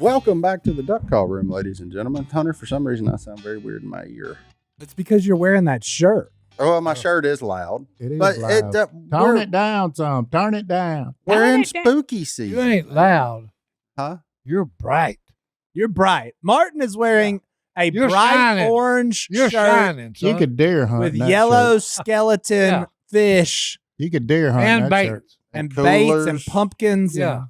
Welcome back to the duck call room, ladies and gentlemen. Hunter, for some reason, I sound very weird in my ear. It's because you're wearing that shirt. Oh, my shirt is loud. It is but loud. Turn it down some. Turn it down. We're in spooky season. You ain't loud. Huh? You're bright. You're bright. Martin is wearing a You're bright shining. orange You're shirt shining, son. You could deer hunt with in that yellow shirt. skeleton fish You could deer hunt in And that bait. shirt. and coolers. baits and pumpkins. Yeah.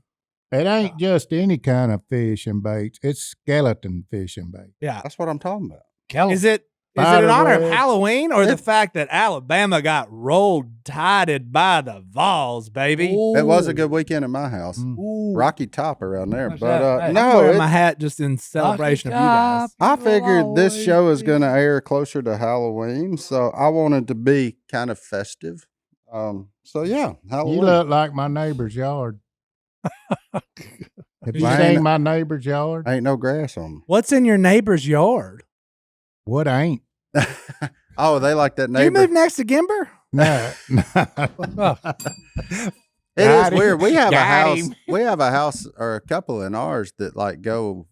It ain't just any kind of fish and baits. It's skeleton fish and bait. Yeah. That's what I'm talking about. Is it in Spider honor of webs. Halloween or the It- fact that Alabama got rolled tided by the Vols, baby? It was a good weekend at my house. Mm. Ooh. Rocky top around there. What's But that? Hey, I'm no, wearing it- my hat just in celebration of you guys. I figured this show is going to air closer to Halloween, so I wanted to be kind of festive. So yeah, Halloween. You look like my neighbor's yard. Have you Mine- seen my neighbor's yard? Ain't no grass on What's in your neighbor's yard? What ain't? them. Oh, they like that Do you neighbor. move next to Gimber? No. It is Got him. weird. We have a Got house. him. We have a house or a couple in ours that like go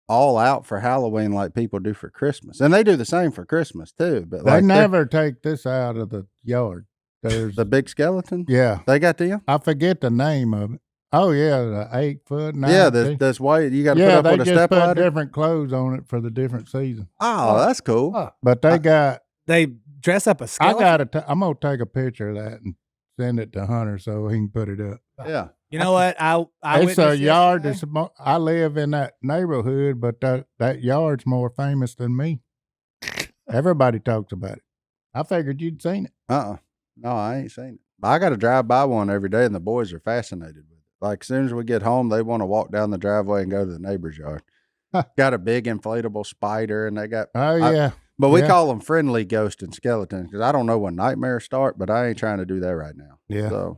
all out for Halloween like people do for Christmas. And they do the same for Christmas too. But They like they're- never take this out of the yard. There's the big skeleton. yeah. They got them? I forget the name of it. Oh yeah, the 8 foot. 9 Yeah, feet. that's why you got to Yeah, put they up with a just step put ladder. different clothes on it for the different season. Oh, that's cool. Huh. But they got. They dress up a I skeleton. got I'm gonna take a picture of that and send it to Hunter so he can put it up. Yeah. You know what? I It's a witnessed yard yesterday. that's. I live in that neighborhood, but that yard's more famous than me. Everybody talks about it. I figured you'd seen it. No, I ain't seen it. But I got to drive by one every day, and the boys are fascinated with it. Like, as soon as we get home, they want to walk down the driveway and go to the neighbor's yard. Got a big inflatable spider, and they got. Oh yeah, But we Yeah. call them friendly ghost and skeletons because I don't know when nightmares start, but I ain't trying to do that right now. yeah. So,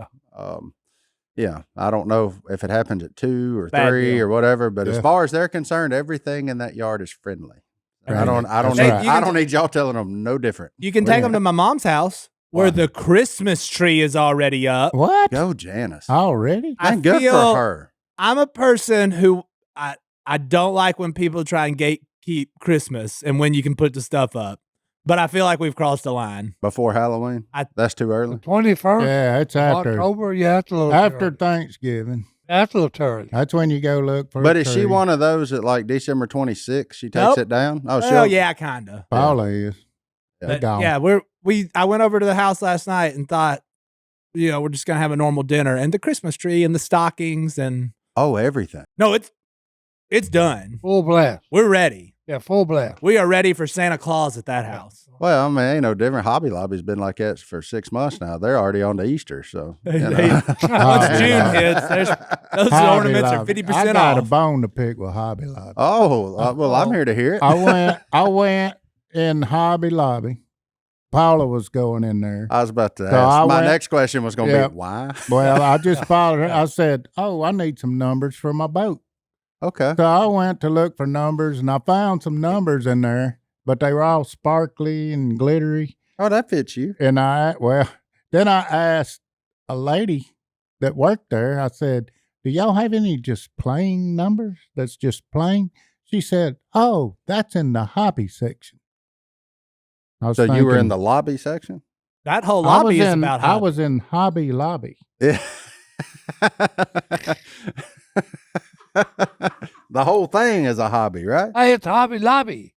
yeah, I don't know if it happens at 2 or Bad 3 deal. or whatever. But as Yeah. far as they're concerned, everything in that yard is friendly. I Friendly. don't That's need. right. I don't need y'all telling them no different. You can take them to my mom's house where Why? the Christmas tree is already up. What Go, Janice. already? I And good feel- for her. I'm a person who I don't like when people try and gatekeep Christmas and when you can put the stuff up. But I feel like we've crossed the line. Before Halloween? That's too The early? 21st Yeah, it's of after October. Yeah, that's a little after early. Thanksgiving. That's a little early. That's when you go look for. But a is she tree. one of those that like December 26th, she takes Nope. it down? Oh, Well, she'll- yeah, kind of. Paula is. Yeah. They gone. Yeah, I went over to the house last night and thought, we're just gonna have a normal dinner and the Christmas tree and the stockings and Oh, everything. no, it's done. Full blast. We're ready. Yeah, full blast. We are ready for Santa Claus at that house. Well, I mean, ain't no different. Hobby Lobby's been like that for 6 months now. They're already on to Easter, so. You know. Once Hobby June Lobby. hits, those Hobby ornaments are Lobby. 50% I got a off. bone to pick with Hobby Lobby. Oh, well, I'm here to hear it. I went in Hobby Lobby. Paula was going in there. I was about to So ask. I My went- next question was going to Yeah. be why? Well, I just followed her. I said, "Oh, I need some numbers for my boat." Okay. So I went to look for numbers, and I found some numbers in there, but they were all sparkly and glittery. Oh, that fits you. And then I asked a lady that worked there. I said, "Do y'all have any just plain numbers? That's just plain?" She said, "Oh, that's in the hobby section." I was So you were in thinking, the lobby section? That whole I was lobby is in- about I hobby. was in Hobby Lobby. Yeah. The whole thing is a hobby, right? Hey, it's Hobby Lobby.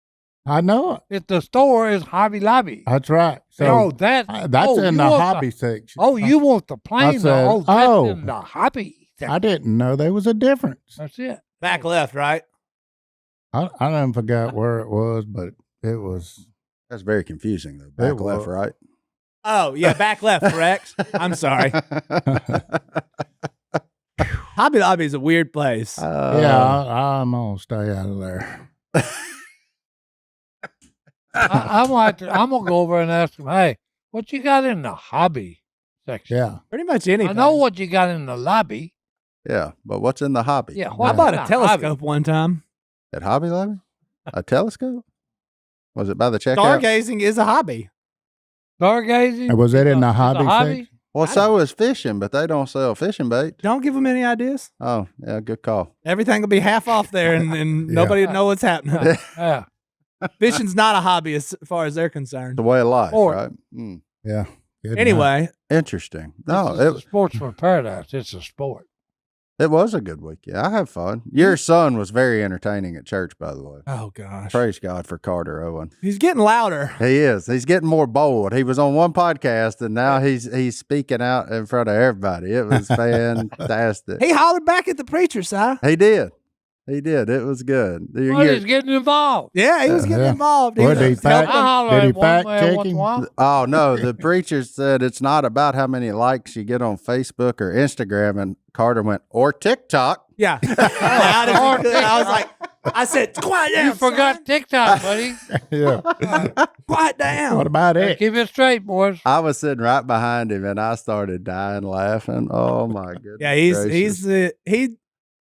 I know it. It's the store is Hobby Lobby. That's right. So oh, that's that's in you the want hobby section. Oh, you want the plain? said, oh, that's oh. in the hobby. I didn't know there was a difference. That's it. back left, right? I done forgot where it was, but it was. That's very confusing, though. Back It left, was. right? Oh, yeah, back left, correct? I'm sorry. Hobby Lobby is a weird place. I'm gonna stay out of there. I'm gonna go over and ask him. Hey, what you got in the hobby section? Yeah, Pretty much anything. I know what you got in the lobby. Yeah, but what's in the hobby? Yeah, I what bought in a the telescope hobby? one time. At Hobby Lobby? A telescope? Was it by the checkout? Stargazing is a hobby. Stargazing. was it in the It's a hobby section? Well, so is fishing, but they don't sell fishing bait. Don't give them any ideas. Oh, yeah, good call. Everything will be half off there, and nobody will know what's happening. Yeah. Fishing's not a hobby as far as they're concerned. The way of life, Sport. right? Mm. Yeah. Good Anyway, Interesting. No, It's a sportsman paradise. It's a sport. it was a good week. Yeah, I had fun. Your son was very entertaining at church, by the way. oh gosh, Praise God for Carter Owen. he's getting louder. He is. He's getting more bold. He was on one podcast, and now he's speaking out in front of everybody. It was fantastic. He hollered back at the preacher, Si. He did. He did. It was good. Well, he's getting involved. Yeah, he was getting Yeah. involved. Well, did he was fact- helping. I holler Did he at one fact man check once in a him? while. Oh no, the preacher said it's not about how many likes you get on Facebook or Instagram, and Carter went, or TikTok. Yeah. Loud as he could. I was like, I said, quiet down. You forgot TikTok, buddy. Yeah. son. Quiet down. What about it? Keep it straight, boys. I was sitting right behind him, and I started dying laughing. Oh my goodness! Yeah,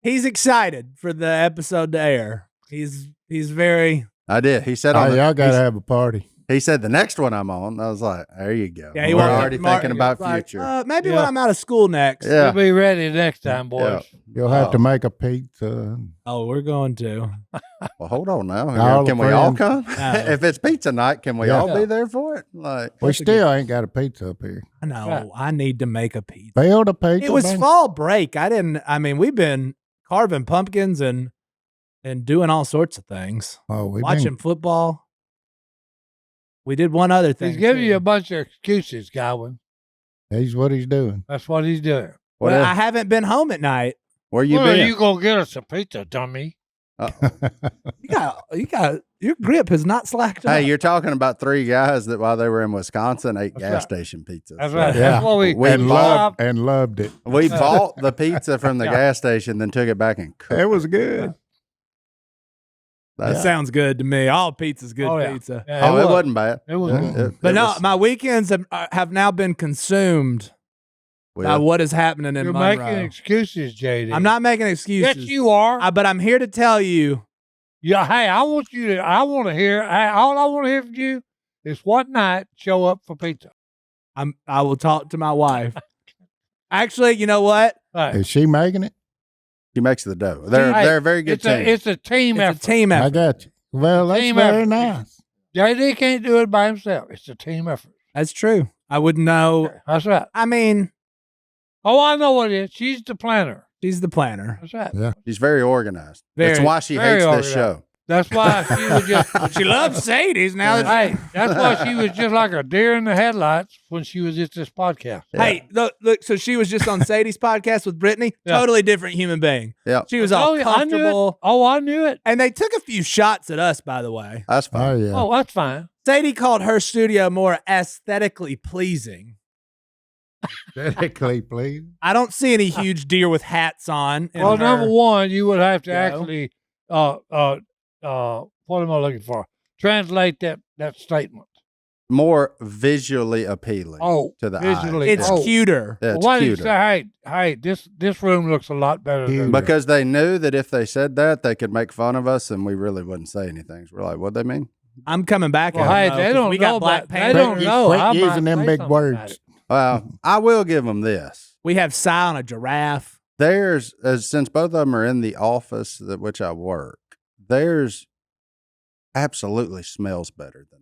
he's excited for the episode to air. He's very I did. He said, Oh, y'all got to have a party. he said the next one I'm on. I was like, there you go. yeah. He We're wanted already Mark- thinking about like, future. Maybe Yeah. when I'm out of school next. Yeah. We'll be ready next time, boys. You'll have to make a pizza. Oh, we're going to. Well, hold on now. All Can the we all friends. come? No. If it's pizza night, can we Yeah. all be there for it? Like, We still ain't got a pizza up here. I know. Right. I need to make a pizza. Build a pizza. It was man. fall break. We've been carving pumpkins and doing all sorts of things. Oh, we've Watching football. We did one other thing. He's giving too. you a bunch of excuses, Godwin. He's what he's doing. That's what he's doing. what Well, if- I haven't been home at night. where you Well, been? you gonna get us a pizza, dummy? You got your grip has not slacked Hey, up. you're talking about three guys that while they were in Wisconsin ate That's gas right. station pizza. That's So right. Yeah. That's what we And loved it. We bought the pizza from the Yeah. gas station, then took it back and cooked. It was good. That sounds good to me. All pizza's good Oh, yeah. pizza. Yeah, Oh, it wasn't bad. It was Yeah. good. But It no, was- my weekends have now been consumed by well, what is happening in You're Monroe. making excuses, JD. I'm not making excuses. Yes, you are. But I'm here to tell you. Yeah. Hey, I want to hear. All I want to hear from you is what night show up for pizza. I will talk to my wife. Actually, you know what? Hey, Is she making it? He makes the dough. They're Hey, they're a very good team. it's a team It's effort. a team I effort. got you. Well, that's Team very effort. nice. JD can't do it by himself. It's a team effort. That's true. I wouldn't know. That's right. I mean, Oh, I know what it is. She's the planner. she's the planner. That's right. Yeah. She's very organized. That's Very- why she very hates organized. this show. That's why she was just. She loves Sadie's now. That Hey, that's why she was just like a deer in the headlights when she was at this podcast. Yeah. Hey, look. So she was just on Sadie's podcast with Brittany. Yeah. Totally different human being. Yeah, She was all Oh, yeah, I knew it. comfortable, I knew it. and they took a few shots at us. By the way, that's Oh, fine. yeah. Oh, that's fine. Sadie called her studio more aesthetically pleasing. Aesthetically, please. I don't see any huge deer with hats on. in Well, her- number one, you would have to You know? actually, what am I looking for? Translate that statement. More visually appealing. Oh, to the visually. eye. It's Oh. cuter. It's Well, why did you cuter. say, hey, this room looks a lot better than Huge. Because they knew that if they said that, they could make fun of us, and we really wouldn't say anything. So we're like, "What they mean?" I'm coming back. Well, at hey, them, though, they 'cause don't we know got Black about- they Panther. don't know. Quit I might using them say big something about words. it. Well, I will give them this. We have Si on a giraffe. There's since both of them are in the office that which I work, theirs absolutely smells better than ours.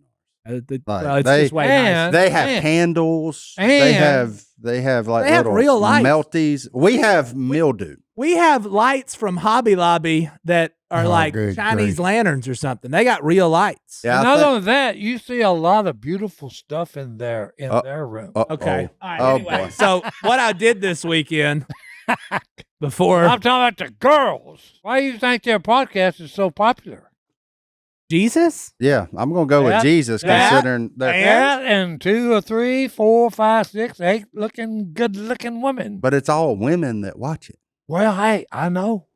Well, it's they- just way nice. And- They have and- candles. and- they have like They have little real lights. melties. We have mildew. We have lights from Hobby Lobby that are Oh, like good Chinese grief. lanterns or something. They got real lights. Yeah, Not only that, you see a lot of beautiful stuff in their room. Okay. All right. Oh, anyway, boy. so what I did this weekend before I'm talking about the girls. Why do you think their podcast is so popular? Jesus, Yeah, I'm gonna go That- with Jesus, that- considering that. That and 2 or 3, 4, 5, 6, 8 good looking women. But it's all women that watch it. Well, hey, I know.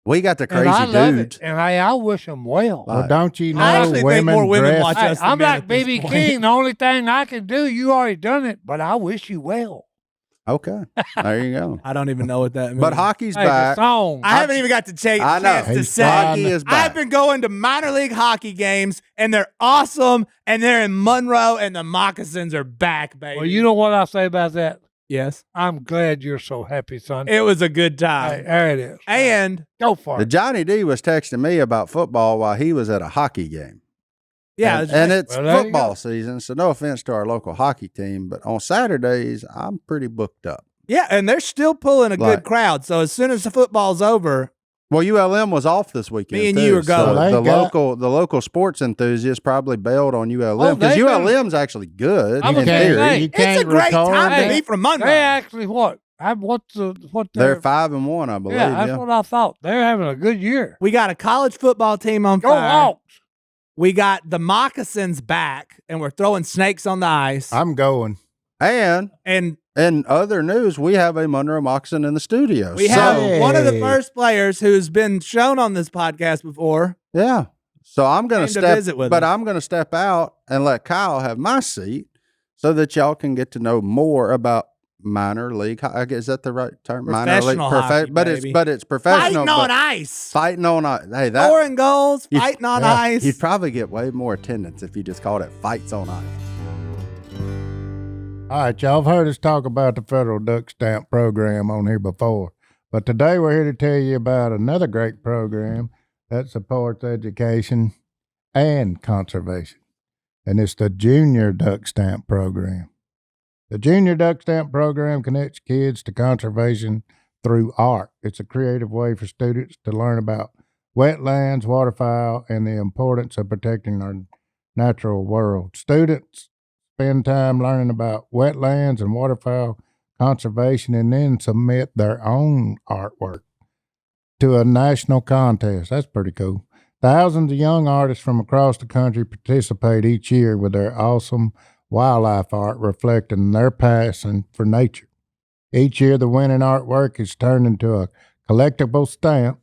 We got the And crazy I love dudes. it. And hey, I wish them well. Like- Well, don't you know I actually think women more women dress? watch Hey, us than I'm men like at this BB point. King. The only thing I can do, you already done it, but I wish you well. Okay, there you go. I don't even know what that means. But hockey's Hey, the back. song. I haven't even got to I know. chance to He's say. Hockey is back. I've been going to minor league hockey games, and they're awesome, and they're in Monroe, and the Moccasins are back, baby. Well, you know what I say about that? Yes. I'm glad you're so happy, son. It was a good Hey, time. there it is. And Go for The it. Johnny D was texting me about football while he was at a hockey game. yeah, and it's Well, there you football go. season, so no offense to our local hockey team, but on Saturdays I'm pretty booked up. yeah, and they're still pulling a good Like- crowd. So as soon as the football's over, Well, ULM was off this weekend. Me and too, you are so going. They got- the local sports enthusiasts probably bailed on ULM Oh, because they better- ULM's actually good I'm in gonna theory. say, You it's can't a great record time to it. be from Monroe. They actually what? What They're 5-1, I believe. Yeah, that's what I thought. They're having a good year. We got a college football team on Go fire. Hawks. We got the Moccasins back, and we're throwing snakes on the ice. I'm going. And and in other news, we have a Monroe Moccasin in the studio. we So, have one of the Hey. first players who's been shown on this podcast before. yeah. So I'm going Came to step, visit with but us. I'm going to step out and let Kyle have my seat so that y'all can get to know more about minor league. Is that the right term? Professional hockey, but baby. it's professional. Fighting on but ice. Fighting on ice. Hey, that Scoring goals, you- fighting on yeah, ice. you'd probably get way more attendance if you just called it fights on ice. All right, y'all have heard us talk about the federal duck stamp program on here before, but today we're here to tell you about another great program that supports education and conservation, and it's the Junior Duck Stamp Program. The Junior Duck Stamp Program connects kids to conservation through art. It's a creative way for students to learn about wetlands, waterfowl, and the importance of protecting our natural world. Students spend time learning about wetlands and waterfowl conservation and then submit their own artwork to a national contest. That's pretty cool. Thousands of young artists from across the country participate each year with their awesome wildlife art reflecting their passion for nature. Each year, the winning artwork is turned into a collectible stamp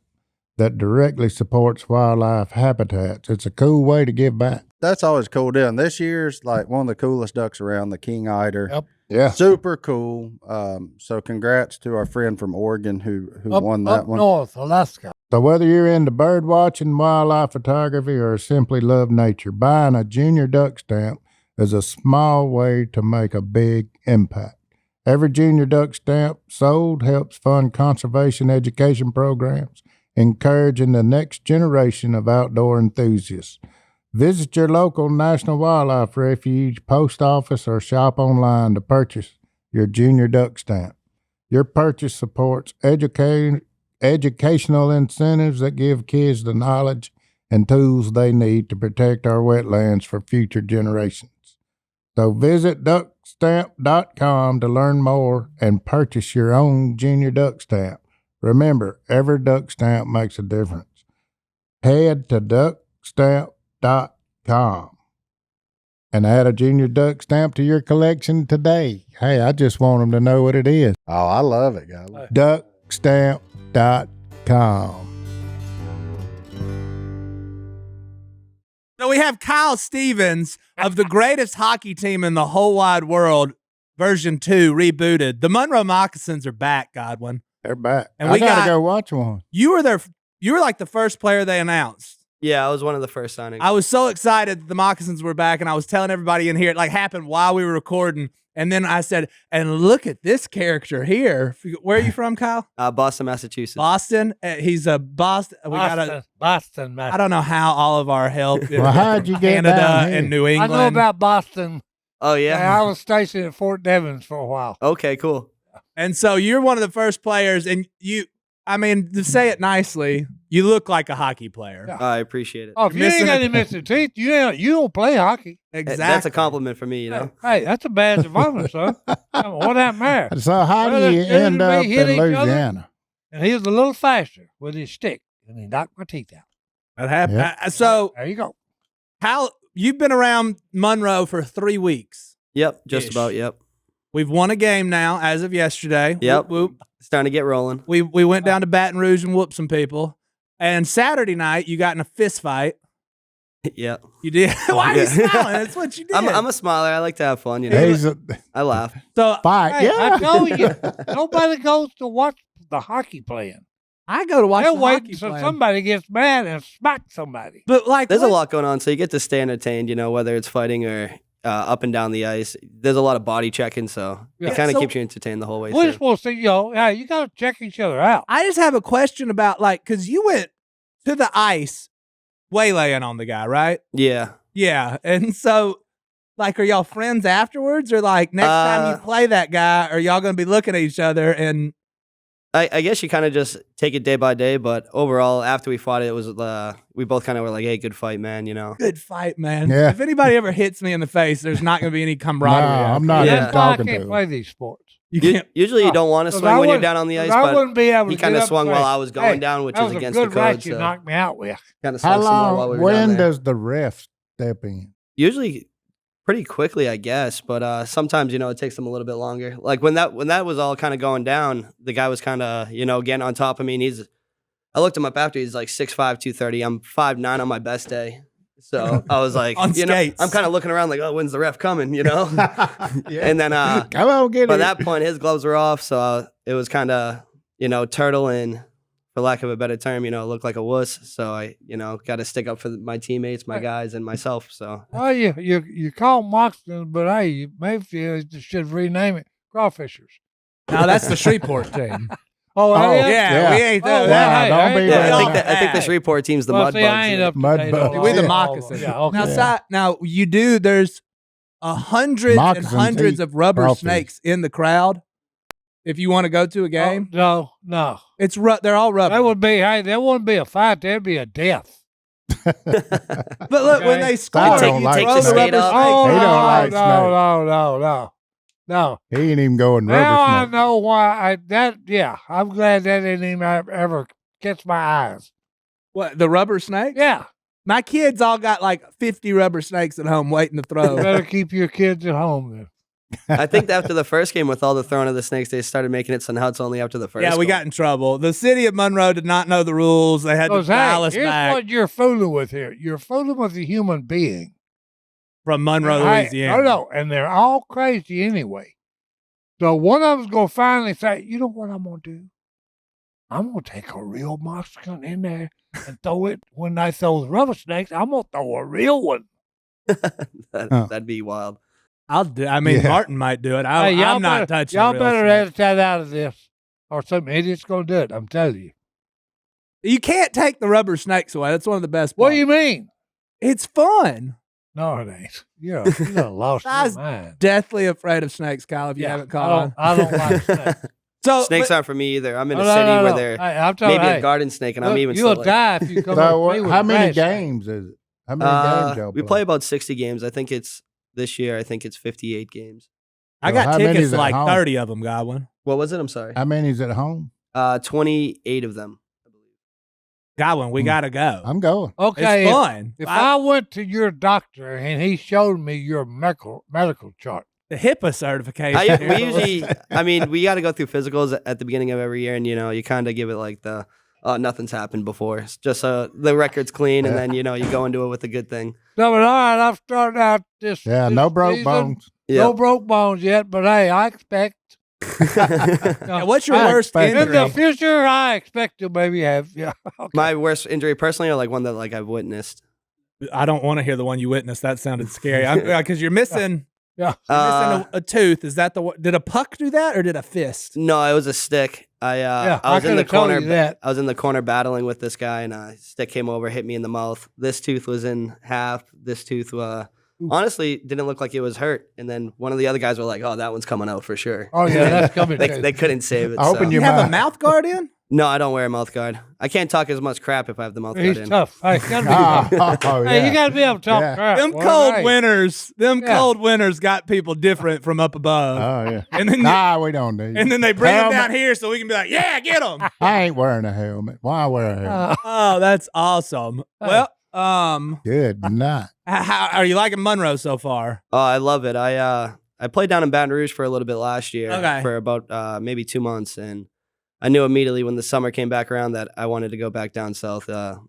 that directly supports wildlife habitats. It's a cool way to give back. That's always a cool deal. And this year's like one of the coolest ducks around, the king eider. Yep. Yeah. Super cool. So congrats to our friend from Oregon who won that up one. north, Alaska. So whether you're into bird watching, wildlife photography, or simply love nature, buying a Junior Duck Stamp is a small way to make a big impact. Every Junior Duck Stamp sold helps fund conservation education programs, encouraging the next generation of outdoor enthusiasts. Visit your local National Wildlife Refuge, post office, or shop online to purchase your Junior Duck Stamp. Your purchase supports educational incentives that give kids the knowledge and tools they need to protect our wetlands for future generations. So visit duckstamp.com to learn more and purchase your own Junior Duck Stamp. Remember, every duck stamp makes a difference. Head to duckstamp.com and add a Junior Duck Stamp to your collection today. Hey, I just want them to know what it is. Oh, I love it, guys. Duckstamp.com. So we have Kyle Stevens of the greatest hockey team in the whole wide world, version 2, rebooted. The Monroe Moccasins are back, Godwin. They're back. And I we gotta got- go watch one. You were like the first player they announced. Yeah, I was one of the first signings. I was so excited that the Moccasins were back, and I was telling everybody in here, it like happened while we were recording. And then I said, and look at this character here. Where are you from, Kyle? Boston, Massachusetts. Boston. He's a Boston. We got Boston, I don't know how all of our help. Well, how'd you get Canada down here? and New I England. know about Boston. Oh, yeah? Yeah, I was stationed at Fort Devens for a while. Okay, cool. And so you're one of the first players, and to say it nicely, you look like a hocky player. Yeah. I appreciate it. Oh, if You're you ain't missing got a- any missing teeth, you don't play hockey. Exactly. That's a compliment for me, you know? Hey, that's a badge of honor, son. What happened there? So how Well, do you it's good end to up hit in each other. Louisiana? And he was a little faster with his stick, and he knocked my teeth out. That happened. Yep. So There you go. how you've been around Monroe for 3 weeks. Yep, just Ish. about, yep. We've won a game now as of yesterday. Yep. Whoop, whoop. It's starting to get rolling. We went down to Baton Rouge and whooped some people. And Saturday night, you got in a fist fight. Yep. You did. Why are you Yeah. smiling? That's what you did. I'm a smiler. I like to have fun, you know? He's a I laugh. so fight. Hey, yeah. I told you, nobody goes to watch the hockey playing. I go to watch They're the waiting hockey till play. somebody gets mad and smack somebody. But like, There's a what- lot going on, so you get to stay entertained, you know, whether it's fighting or up and down the ice. There's a lot of body checking, so Yeah. it kind of So- keeps you entertained the whole way We're through. supposed to, you got to check each other out. I just have a question about because you went to the ice waylaying on the guy, right? Yeah. Yeah. And so, are y'all friends afterwards, or next time you play that guy, are y'all going to be looking at each other and I guess you kind of just take it day by day, but overall, after we fought it, was we both kind of were like, "Hey, good fight, man," good fight, man? Yeah. If anybody ever hits me in the face, there's not going to be any camaraderie. No, after I'm not that. Yeah. That's why I talking to can't him. play these sports. You can't. Usually, you don't want to 'Cause swing I when you're wouldn't- down on the ice, 'cause I but wouldn't be able to he get kind of up swung and while say, I was going "Hey, down, which that is was a against the good right code. you So knocked me out with." kind of How swung some more while long? we were down When there. does the ref step in? Usually pretty quickly, I guess, but sometimes it takes them a little bit longer. Like when that was all kind of going down, the guy was kind of getting on top of me, and I looked him up after. He's like 6'5", 230. I'm 5'9" on my best day, so I was like, On skates. I'm kind of looking around like, oh, when's the ref coming? Yeah. And then Come on, get by it. that point, his gloves were off, so it was kind of turtle and, for lack of a better term, looked like a wuss. So I got to stick up for my teammates, my guys, and myself. So Well, you call moccasins, but hey, maybe you should rename it crawfishers. No, that's the Shreveport team. Oh, Oh, yeah. Yeah, we ain't Oh, doing well, that. hey, don't I be ain't yeah, like doing that. I think the Shreveport team's the Well, mud see, bugs. I ain't up to Mud date bugs. on We're the all of moccasins. them. Yeah, okay. Now you do. There's hundreds and Moccasins hundreds eat of rubber crawfish. snakes in the crowd. If you want to go to a game, Oh, no. they're all rubber. There wouldn't be a fight. There'd be a death. But look, when Okay. they I score, don't you like throw the snakes. rubber Oh, snake. Oh, He no, don't like no. He ain't even going rubber Now I snake. know why. I'm glad that didn't even ever catch my eyes. What, the rubber snake? Yeah. My kids all got 50 rubber snakes at home waiting to throw. Better keep your kids at home then. I think after the first game with all the throwing of the snakes, they started making it so now it's only after the first. Yeah, we goal. got in trouble. The city of Monroe did not know the rules. They had to Because, dial hey, us here's back what you're fooling with here. You're fooling with a human being. from Monroe, Hey, Louisiana. No, and they're all crazy anyway. So one of them's going to finally say, you know what I'm going to do? I'm going to take a real Mexican in there and throw it. When I throw the rubber snakes, I'm going to throw a real one. That'd be wild. I'll do. I mean, Yeah. Martin might do it. Hey, y'all I'm not better- touching. Y'all a real better snake. edit that out of this, or some idiot's going to do it. I'm telling you. You can't take the rubber snakes away. That's one of the best. What parts. do you mean? It's fun. No, it ain't. You done lost I your was mind. Deathly afraid of snakes, Kyle. If you Yeah, haven't caught on. I don't like snakes. So Snakes but- aren't for me either. I'm in a No, no, city no, where no. they're Hey, I'm telling maybe you, a garden snake, and I'm look, even you'll still like, die if you come So up to me what, with how a many grass snake. games is it? How many games y'all we play about 60 games. I think it's this year. I think it's 58 games. I Well, got how tickets many's to at like home? 30 of them, Godwin. What was it? I'm sorry. How many's at home? 28 of them. Godwin, we gotta go. I'm going. Okay, It's if- fun. If I went to your doctor and he showed me your medical chart, the HIPAA certification. We usually, we got to go through physicals at the beginning of every year, and you kind of give it like the nothing's happened before, it's just so the record's clean, and then you go into it with a good thing. no, but all right, I've started out this. Yeah, this no broke season. bones. No broke bones yet, but hey, I expect. Yeah, what's your I worst expect- In the injury? future, I expect to maybe have. Yeah, okay. My worst injury personally, or like one that like I've witnessed. I don't want to hear the one you witnessed. That sounded scary. Because you're missing. Yeah. You're missing a tooth. Is that the one? Did a puck do that, or did a fist? No, it was a stick. Yeah, I was in the could've told corner. you that. I was in the corner battling with this guy, and a stick came over, hit me in the mouth. This tooth was in half. This tooth, honestly, didn't look like it was hurt. And then one of the other guys were like, "Oh, that one's coming out for sure." Oh yeah, that's coming. They, too. they couldn't save it. I open so. You your have a mouth. mouth guard in? No, I don't wear a mouth guard. I can't talk as much crap if I have the mouth He's guard in. tough. Hey, gotta be tough. Oh, Hey, yeah. you got to be able to talk Yeah. crap. Them boy. cold Hey. winters. Them Yeah. cold winters got people different from up above. Oh, yeah. and then Nah, we don't do and then they bring them Helmet. down here so we can be like, yeah, get them. I ain't wearing a helmet. Why wear a helmet? Oh, that's awesome. Hey. Well, Good night. how are you liking Monroe so far? Oh, I love it. I played down in Baton Rouge for a little bit last year, Okay. for about maybe 2 months, and I knew immediately when the summer came back around that I wanted to go back down south. Okay.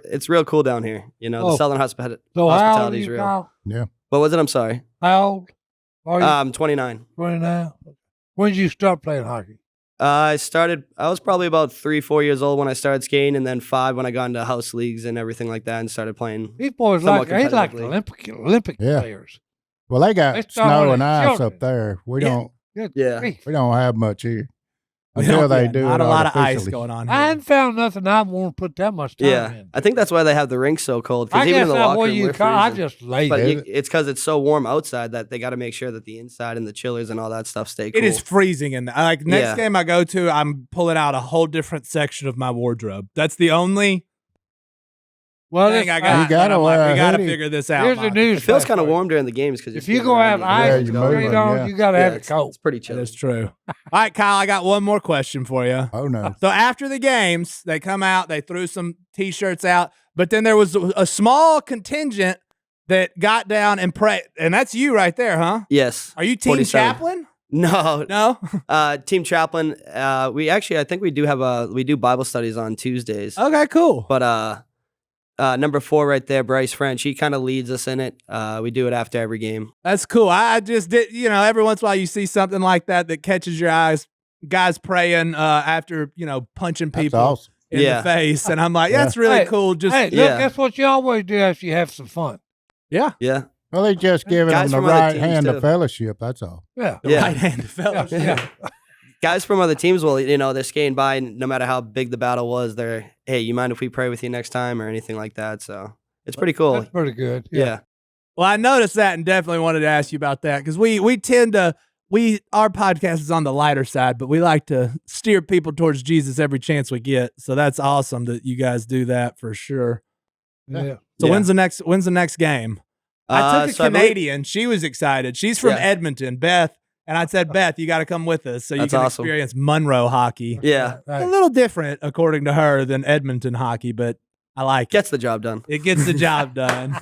It's real cool down here. The Oh. Southern So how old are hospitality is you, real. Kyle? What was it? I'm sorry. How old are you? I'm 29. 29. When did you start playing hockey? I was probably about 3-4 years old when I started skating, and then 5 when I got into house leagues and everything like that and started playing. These boys Somewhat he's like competitively. Olympic Yeah. players. Well, they got They start snow with and ice children. up there. We Yeah. don't. Good Yeah. grief. We don't have much here We until don't- they yeah, do not it a lot of ice artificially. going on I here. hadn't found nothing I want to put that much time Yeah, in. I think that's why they have the rinks so cold. I Because even guess in the that's locker what room, you we're call. I freezing. just lazy. But Is it? it's because it's so warm outside that they got to make sure that the inside and the chillers and all that stuff stay cool. It is freezing in like next Yeah. game I go to, I'm pulling out a whole different section of my wardrobe. That's the only well, thing I it's- got. You gotta that I'm like, wear we a got to hoodie. figure this out. Here's the Mike. news. It feels flash kind of for you. warm during the games because If you go have ice you're sprayed moving, on, yeah. you got to have a it's, coat. it's pretty That chilly. is true. All right, Kyle, I got one more question for you. Oh no. So after the games, they come out, they threw some T-shirts out, but then there was a small contingent that got down and prayed, and that's you right there, huh? Yes. Are you Team 47. Chaplain? No. No. Team Chaplain. We actually, I think we do Bible studies on Tuesdays. Okay, cool. But number 4 right there, Bryce French. He kind of leads us in it. We do it after every game. That's cool. I just did, every once in a while you see something like that catches your eyes. Guys praying after, punching That's people awesome. in Yeah. the face. And I'm like, Yeah. that's really Hey, cool. Just Hey, look, Yeah. that's what you always do after you have some fun. yeah. Yeah. Well, they just giving them Guys the from other right teams, hand too. of fellowship. That's all. Yeah. The Yeah. right hand fellowship. Yeah. Guys from other teams will, they're skating by, and no matter how big the battle was, they're, hey, you mind if we pray with you next time or anything like that? So it's pretty cool. That's pretty good. Yeah. Well, I noticed that and definitely wanted to ask you about that because we tend to our podcast is on the lighter side, but we like to steer people towards Jesus every chance we get. So that's awesome that you guys do that for sure. Yeah. So Yeah. when's the next game? I took a so I believe- Canadian. She was excited. She's from Yeah. Edmonton, Beth, and I said, Beth, you got to come with us so you That's can awesome. experience Monroe hockay. Yeah. A little different according to her than Edmonton hockey, but I like it. Gets the job done. It gets the job done.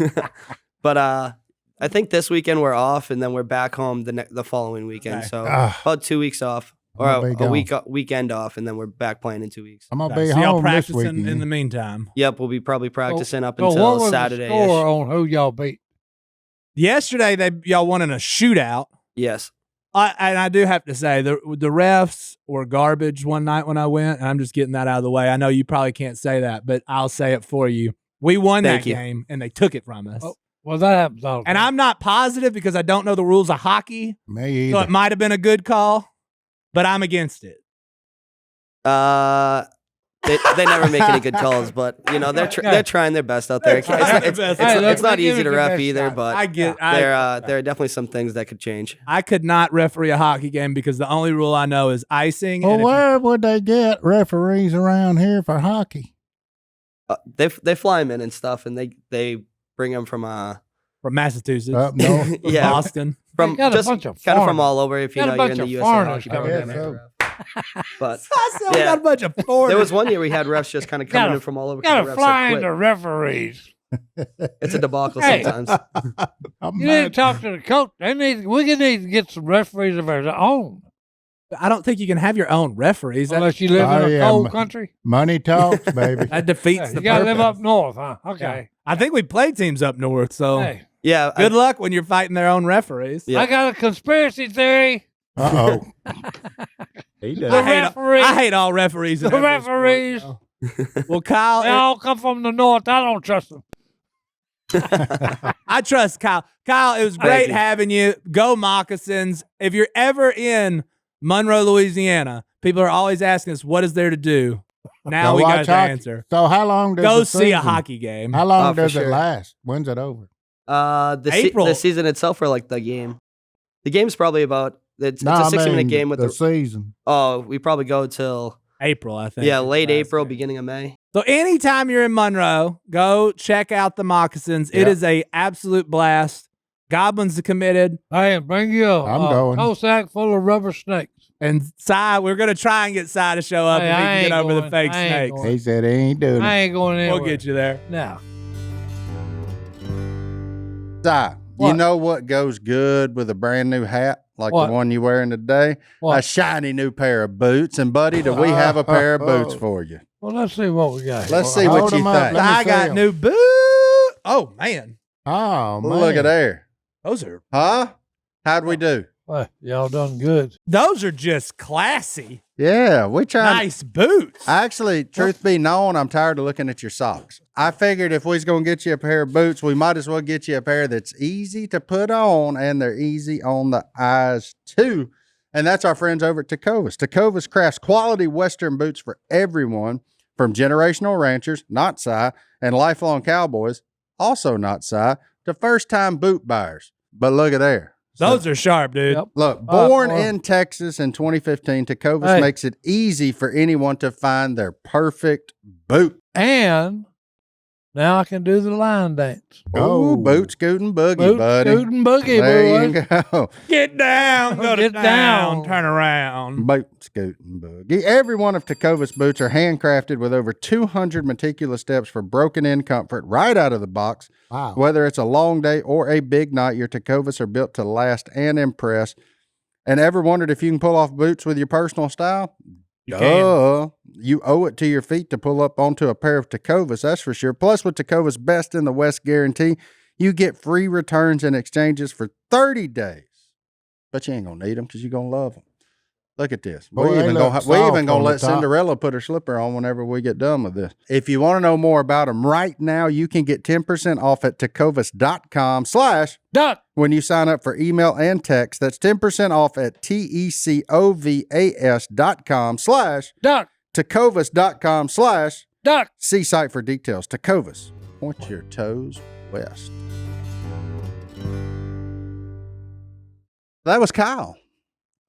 But I think this weekend we're off, and then we're back home the following weekend. Okay. So Ah. about 2 weeks off, or I'm gonna be a gone. weekend off, and then we're back playing in 2 weeks. I'm gonna Okay, be so y'all home this practicing weekend. in the meantime. Yep, we'll be probably practicing up So what until was Saturday. the score on who y'all beat? Yesterday, y'all won in a shootout. Yes. And I do have to say, the refs were garbage one night when I went, and I'm just getting that out of the way. I know you probably can't say that, but I'll say it for you. We won Thank that you. game, and they took it from us. Oh, well, that happens all the And time. I'm not positive because I don't know the rules of hockey, Me so either. it might have been a good call, but I'm against it. They never make any good calls, but they're trying their best out there. It's, trying it's, their it's, best. it's, Hey, it's not they're easy to giving it ref their either, best but I get. there are definitely some things that could change. I could not referee a hockey game because the only rule I know is icing. Well, and if you- where would they get referees around here for hockey? They fly them in and stuff, and they bring them from from Massachusetts, Up north. from yeah Boston. from They got a just bunch of kind of from foreigners. all over. If you Got a know you're in bunch the of USA foreigners hockey coming program. in. But I said we Yeah. got a bunch of foreigners. there was one year we had refs just kind of coming Gotta- in from all over. 'cause Got the to refs fly had in quit. the referees. It's a debacle Hey. sometimes. I'm You need mad. to talk to the coach. We need to get some referees of our own. I don't think you can have your own referees. That, Unless you live in Oh, a yeah, cold ma- country. Money talks, baby. that defeats Hey, the you got to live purpose. up north, huh? Okay. I think we play teams up north, so Hey, Yeah, good luck when you're fighting their own referees. Yeah. I got a conspiracy theory. Uh oh. He The does. referee. I hate all referees. in The every sport, referees. so. Well, Kyle, They all come from the north. I don't trust them. I trust Kyle. Kyle, it was Thank great you. having you. Go Moccasins. If you're ever in Monroe, Louisiana, people are always asking us, what is there to do? Now Go we got watch the hockey. answer. So how long does Go the see a season- hockey game. How long Oh, for does it sure. last? When's it over? April. The season itself, or like the game. The game's probably about it's No, a I 60-minute mean game with the the. season. Oh, we probably go till April, I think. yeah is the late last April, game. beginning of May. So anytime you're in Monroe, go check out the Moccasins. It Yeah. is a absolute blast. Godwin's committed. Hey, bring you I'm a going. tow sack full of rubber snakes. And Si, we're going to try and get Si to show up Hey, if he I can get ain't over the going. fake I ain't snakes. going. He said he ain't doing I it. ain't going anywhere. We'll get you there. now. Si, you What? know what goes good with a brand new hat like What? the one you're wearing today? What? A shiny new pair of boots. And buddy, do we have a pair of boots for you? Well, let's see what we got. Let's here. see what Hold you 'em up. think. Let me I see got 'em. new boots. Oh, man. Oh man. Look at there. Those are Huh? How'd we do? Well, y'all done good. Those are just classy. Yeah, we try. Nice boots. Actually, truth be known, I'm tired of looking at your socks. I figured if we was going to get you a pair of boots, we might as well get you a pair that's easy to put on, and they're easy on the eyes, too. And that's our friends over at Tecovas. Tecovas crafts quality Western boots for everyone, from generational ranchers, not Si, and lifelong cowboys, also not Si, to first-time boot buyers. But look at there. Those are sharp, dude. Yep. Look, born in Texas in 2015, Tecovas makes it easy for anyone to find their perfect boot. And now I can do the line dance. Oh, boot scooting boogie, buddy. Boot and boogie, There boy. you go. Get down. Go to Get down. Turn around. Boot scooting boogie. Every one of Tecovas boots are handcrafted with over 200 meticulous steps for broken-in comfort right out of the box. Wow. Whether it's a long day or a big night, your Tecovas are built to last and impress. And ever wondered if you can pull off boots with your personal style? You You owe it to your feet to pull up onto a pair of Tecovas, that's for sure. Plus, with Tecovas' Best in the West guarantee, you get free returns and exchanges for 30 days. But you ain't going to need them because you're going to love them. Look at this. Boy, we they even look going soft to on the let top. Cinderella put her slipper on whenever we get done with this. If you want to know more about them right now, you can get 10% off at tecovas.com/ Duck. when you sign up for email and text. That's 10% off at tecovas.com/ Duck. tecovas.com/ Duck. see site for details. Tecovas, point your toes west. That was Kyle.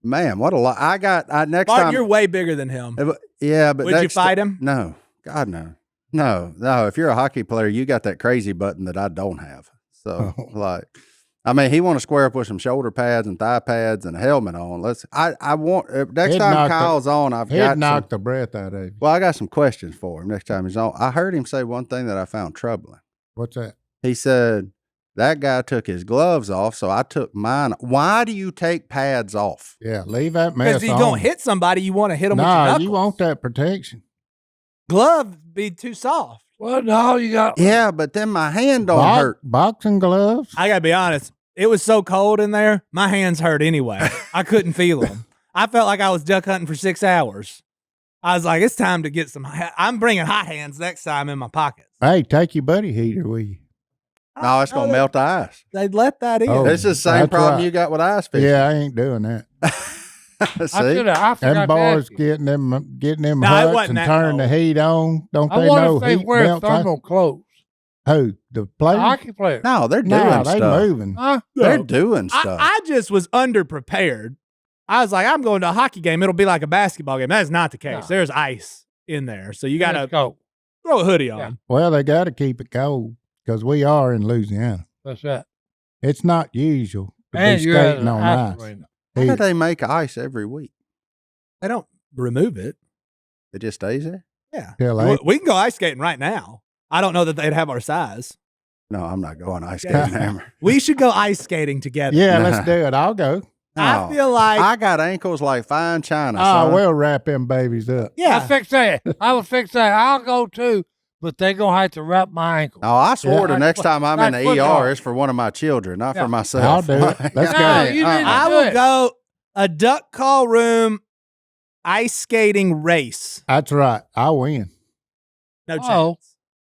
Man, what a lot. I next Mark, time. you're way bigger than him. Yeah, but Would you next fight him? No. God, no. No. If you're a hockey player, you got that crazy button that I don't have. So, he want to square up with some shoulder pads and thigh pads and a helmet on. I want, next He'd time knock Kyle's on, I've He'd got knock some, the breath out of you. well, I got some questions for him next time he's on. I heard him say one thing that I found troubling. What's that? He said, that guy took his gloves off, so I took mine. Why do you take pads off? Yeah, leave that mess Because on. you're going to hit somebody, you want to hit them with your Nah, knuckles. you want that protection. Gloves be too soft. Well, no, you got. Yeah, but then my hand don't hurt. Boxing gloves. I got to be honest. It was so cold in there, my hands hurt anyway. I couldn't feel them. I felt like I was duck hunting for 6 hours. I was like, it's time to get some. I'm bringing hot hands next time in my pockets. Hey, take your buddy heater with you. No, it's going to melt the ice. They'd let that in. Oh. It's the same That's problem right. you got with ice fishing. Yeah, I ain't doing that. See? I forgot Them to boys ask you. getting them No, it huts wasn't and that turning the cold. heat on. Don't I they wonder know if they heat wear melts? thermal clothes. Who? The The players? hockey players. No, they're doing No, they stuff. moving. Huh? They're doing stuff. I just was underprepared. I was like, I'm going to a hockey game. It'll be like a basketball game. That is not the case. No. There's ice in there. So you got Let's to go. throw a hoodie on. Yeah. Well, they got to keep it cold because we are in Louisiana. That's that. It's not usual to And be you're at skating an on ice ice. arena. How do Heat. they make ice every week? They don't remove it. It just stays there? Yeah. Till We- eight. We can go ice skating right now. I don't know that they'd have our size. No, I'm not going ice Yeah. skating, Hammer. We should go ice skating together. Yeah, Nah. let's do it. I'll go. I No. feel like, I got ankles like fine china. Oh, son. we'll wrap them babies up. yeah. I fix that. I would fix that. I'll go too, but they gonna have to wrap my ankle. No, I swore Yeah. the next time I'm in Like the football. ER, it's for one of my children, not Yeah. for myself. I'll do it. Let's No, go. you need to I do will it. go a duck call room ice skating race. That's right. I'll win. No Oh. chance.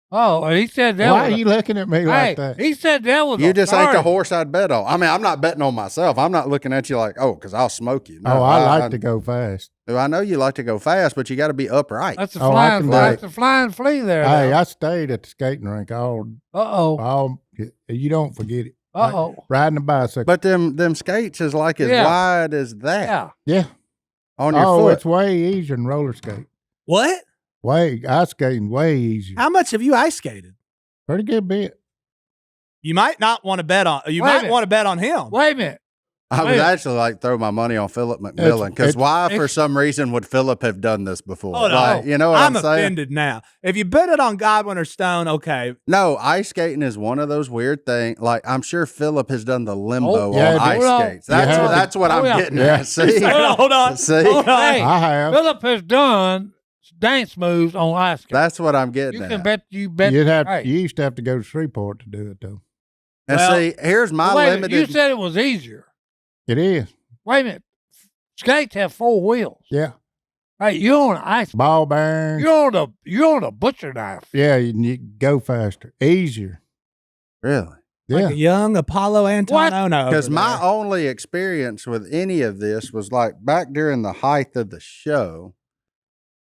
Oh, he said that. Why are was you looking at me hey, like that? he said that was. You a just ain't the third. horse I'd bet on. I mean, I'm not betting on myself. I'm not looking at you like, oh, because I'll smoke you. No, Oh, I like to go fast. I know you like to go fast, but you got to be upright. That's a Oh, I flying. can That's do a flying flea there. Hey, I stayed at the skating rink Uh-oh. all. You don't forget it. Uh-oh. Riding a bicycle. But them skates is like as Yeah. wide as that Yeah. Yeah. on your Oh, foot. it's way easier than roller skate. What? Ice skating way easier. How much have you ice skated? Pretty good bit. You might not want to bet on. You Wait a might minute. want to bet on him. Wait a minute. I would Wait. actually like throw my money on Phillip McMillan because it's- why, for it's- some reason, would Phillip have done this before? Hold on. Like, you know what I'm, saying? offended now. If you bet it on Godwin or Stone, okay. No, ice skating is one of those weird things. Like I'm sure Phillip has done the limbo yeah, on ice hold on. skates. That's Yeah. what, that's what Oh, I'm yeah. getting Yeah. at. See, Hold on. See? Hold on. Hey, I have. Phillip has done dance moves on ice skate. that's what I'm getting You at. can bet. You bet. You'd have. Hey. You used to have to go to Shreveport to do it though. And Well, see, here's my Wait a minute, limited. you said it was easier. It is. Wait a minute. Skates have 4 wheels. Yeah. Hey, you're on an ice. Ball bearings. You're on a butcher knife. Yeah, you go faster, easier. Really? Yeah. Like a young Apollo Antonono. Because over my there. only experience with any of this was like back during the height of the show.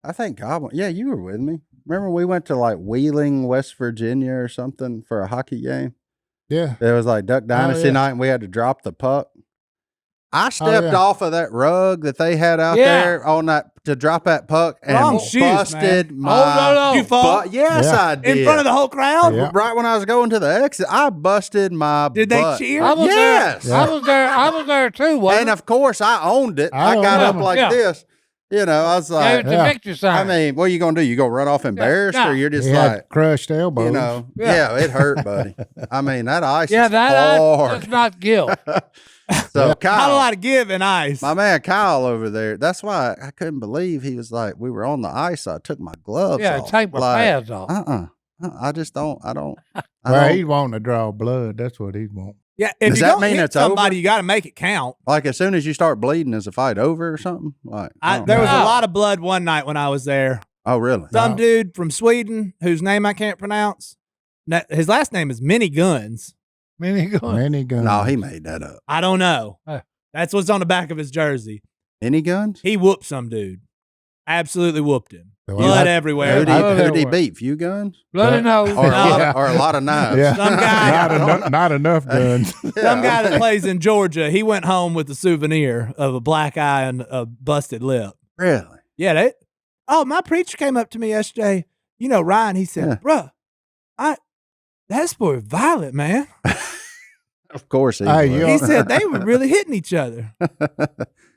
I think Godwin, yeah, you were with me. Remember we went to like Wheeling, West Virginia or something for a hockey game? Yeah. It was like Duck Dynasty yeah. night and we had to drop the puck. I stepped yeah. off of that rug that they had out Yeah. there on that to drop that puck and Wrong shoes, busted man. my no. Did you fall butt. Yes, Yeah. I did. in front of the whole crowd? Yeah. Right when I was going to the exit, I busted my Did they butt. cheer? I was Yes. there. I was there too. Wasn't And I? of course, I owned it. I I got up remember. like Yeah. this. You know, I was Gave like, it the Yeah. victory sign. I mean, what are you going to do? You going to run off embarrassed Yeah. or you're just He had like, crushed elbows. you know, Yeah. it hurt, buddy. I mean, that ice yeah, is that hard. does not give. So, Yeah. Not a Kyle, lot of give in ice. my man Kyle over there, that's why I couldn't believe he was like, we were on the ice. So I took my gloves Yeah, off. take my Like, pads off. I just don't. I don't. Well, he's wanting to draw blood. That's what he's wanting. Yeah, if Does you that don't mean hit it's somebody, over? you got to make it count. Like as soon as you start bleeding, is the fight over or something? Like don't There know. was a No. lot of blood one night when I was there. Oh, really? Some No. dude from Sweden whose name I can't pronounce. His last name is Mini Guns. Many guns. Many guns. No, he made that up. I don't know. Hey. That's what's on the back of his jersey. Any guns? He whooped some dude. Absolutely whooped him. Well, Blood I- everywhere. Who'd Blood he everywhere. beat? Few guns? Bloody nose. Or, Yeah. or a lot of knives? Yeah. Some guy- not enough guns. Some guy that plays in Georgia, he went home with a souvenir of a black eye and a busted lip. Really? Yeah, my preacher came up to me yesterday. You know, Ryan, he said, Yeah. bruh, that sport is violent, man. Of course he Hey, was. you- He said they were really hitting each other.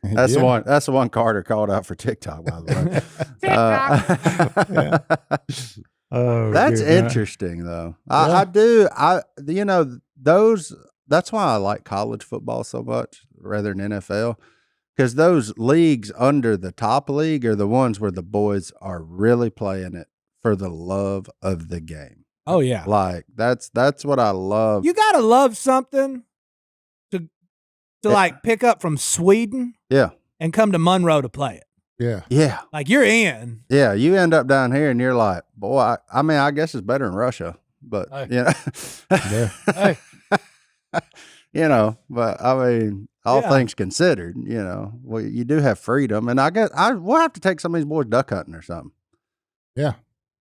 That's the Yeah. one. That's the one Carter called out for TikTok, by the way. Oh, That's good night. interesting, though. Yeah. I do. You know, those. That's why I like college football so much rather than NFL, because those leagues under the top league are the ones where the boys are really playing it for the love of the game. Oh, yeah. Like that's what I love. You got to love something to like pick up from Sweden Yeah, and come to Monroe to play it. Yeah. yeah, Like you're in. yeah. You end up down here and you're like, boy. I mean, I guess it's better in Russia, but Hey. you know, Yeah. Hey. you know. But I mean, all Yeah. things considered, you know, well, you do have freedom, and I guess we'll have to take some of these boys duck hunting or something. Yeah.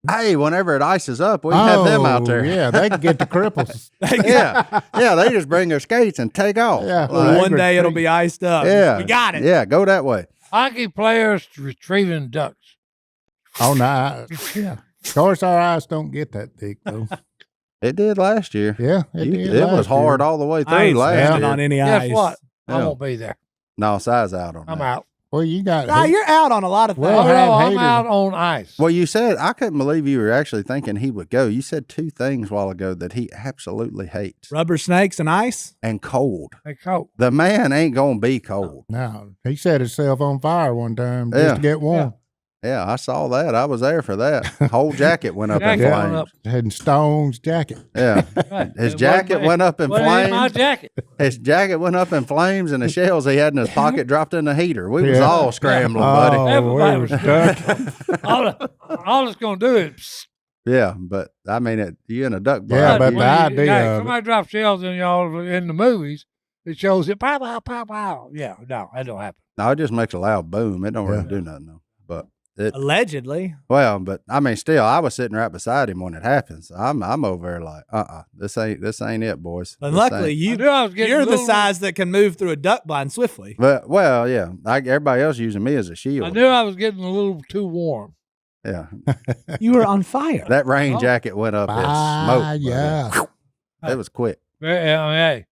Hey, whenever it ices up, we can have them out there. Yeah, they can get the cripples. yeah, yeah. They just bring their skates and take off. Yeah. Like, One day it'll be iced up. yeah, We got it. Yeah, go that way. Hockey players retrieving ducks. Oh, no. Yeah. Of course, our eyes don't get that thick, though. It did last year. Yeah, it You- did it was last hard year. all the way I through ain't last standing year. on any Guess ice. what? I Yeah. won't be there. No, size out on I'm that. out. Well, you got Ah, you're out on a lot of things. Well, Oh, have no, I'm haters. out on ice. Well, you said I couldn't believe you were actually thinking he would go. You said two things a while ago that he absolutely hates, Rubber snakes and ice. and cold. They coat. The man ain't gonna be cold. No, he set himself on fire one time just Yeah. to get warm. Yeah, I saw that. I was there for that. Whole jacket went up in Jacket flames. went up. Had Stone's jacket. Yeah, Right. his It jacket wasn't went up in Wasn't in my flames. jacket. His jacket went up in flames, and the shells he had in his pocket dropped in the heater. We was Yeah. all scrambling, buddy. Everybody we was were stuck. all it's going to do is. Psst. Yeah, but I mean, you in a duck blind. Yeah, but you- the idea of somebody drops shells in y'all in the movies. It shows it pow pow pow pow. Yeah, no, that don't happen. no, it just makes a loud boom. It don't really Yeah. do nothing though. But it Allegedly. well, but I mean, still, I was sitting right beside him when it happened. So I'm over there like, this ain't it, boys. But This luckily, ain't- I knew I was getting you're the little- size that can move through a duck blind swiftly. But well, yeah, everybody else using me as a I shield. knew I was getting a little too warm. Yeah, You were on fire. that rain Oh. jacket went up in smoke. buddy. Yeah. It was quick. Hey,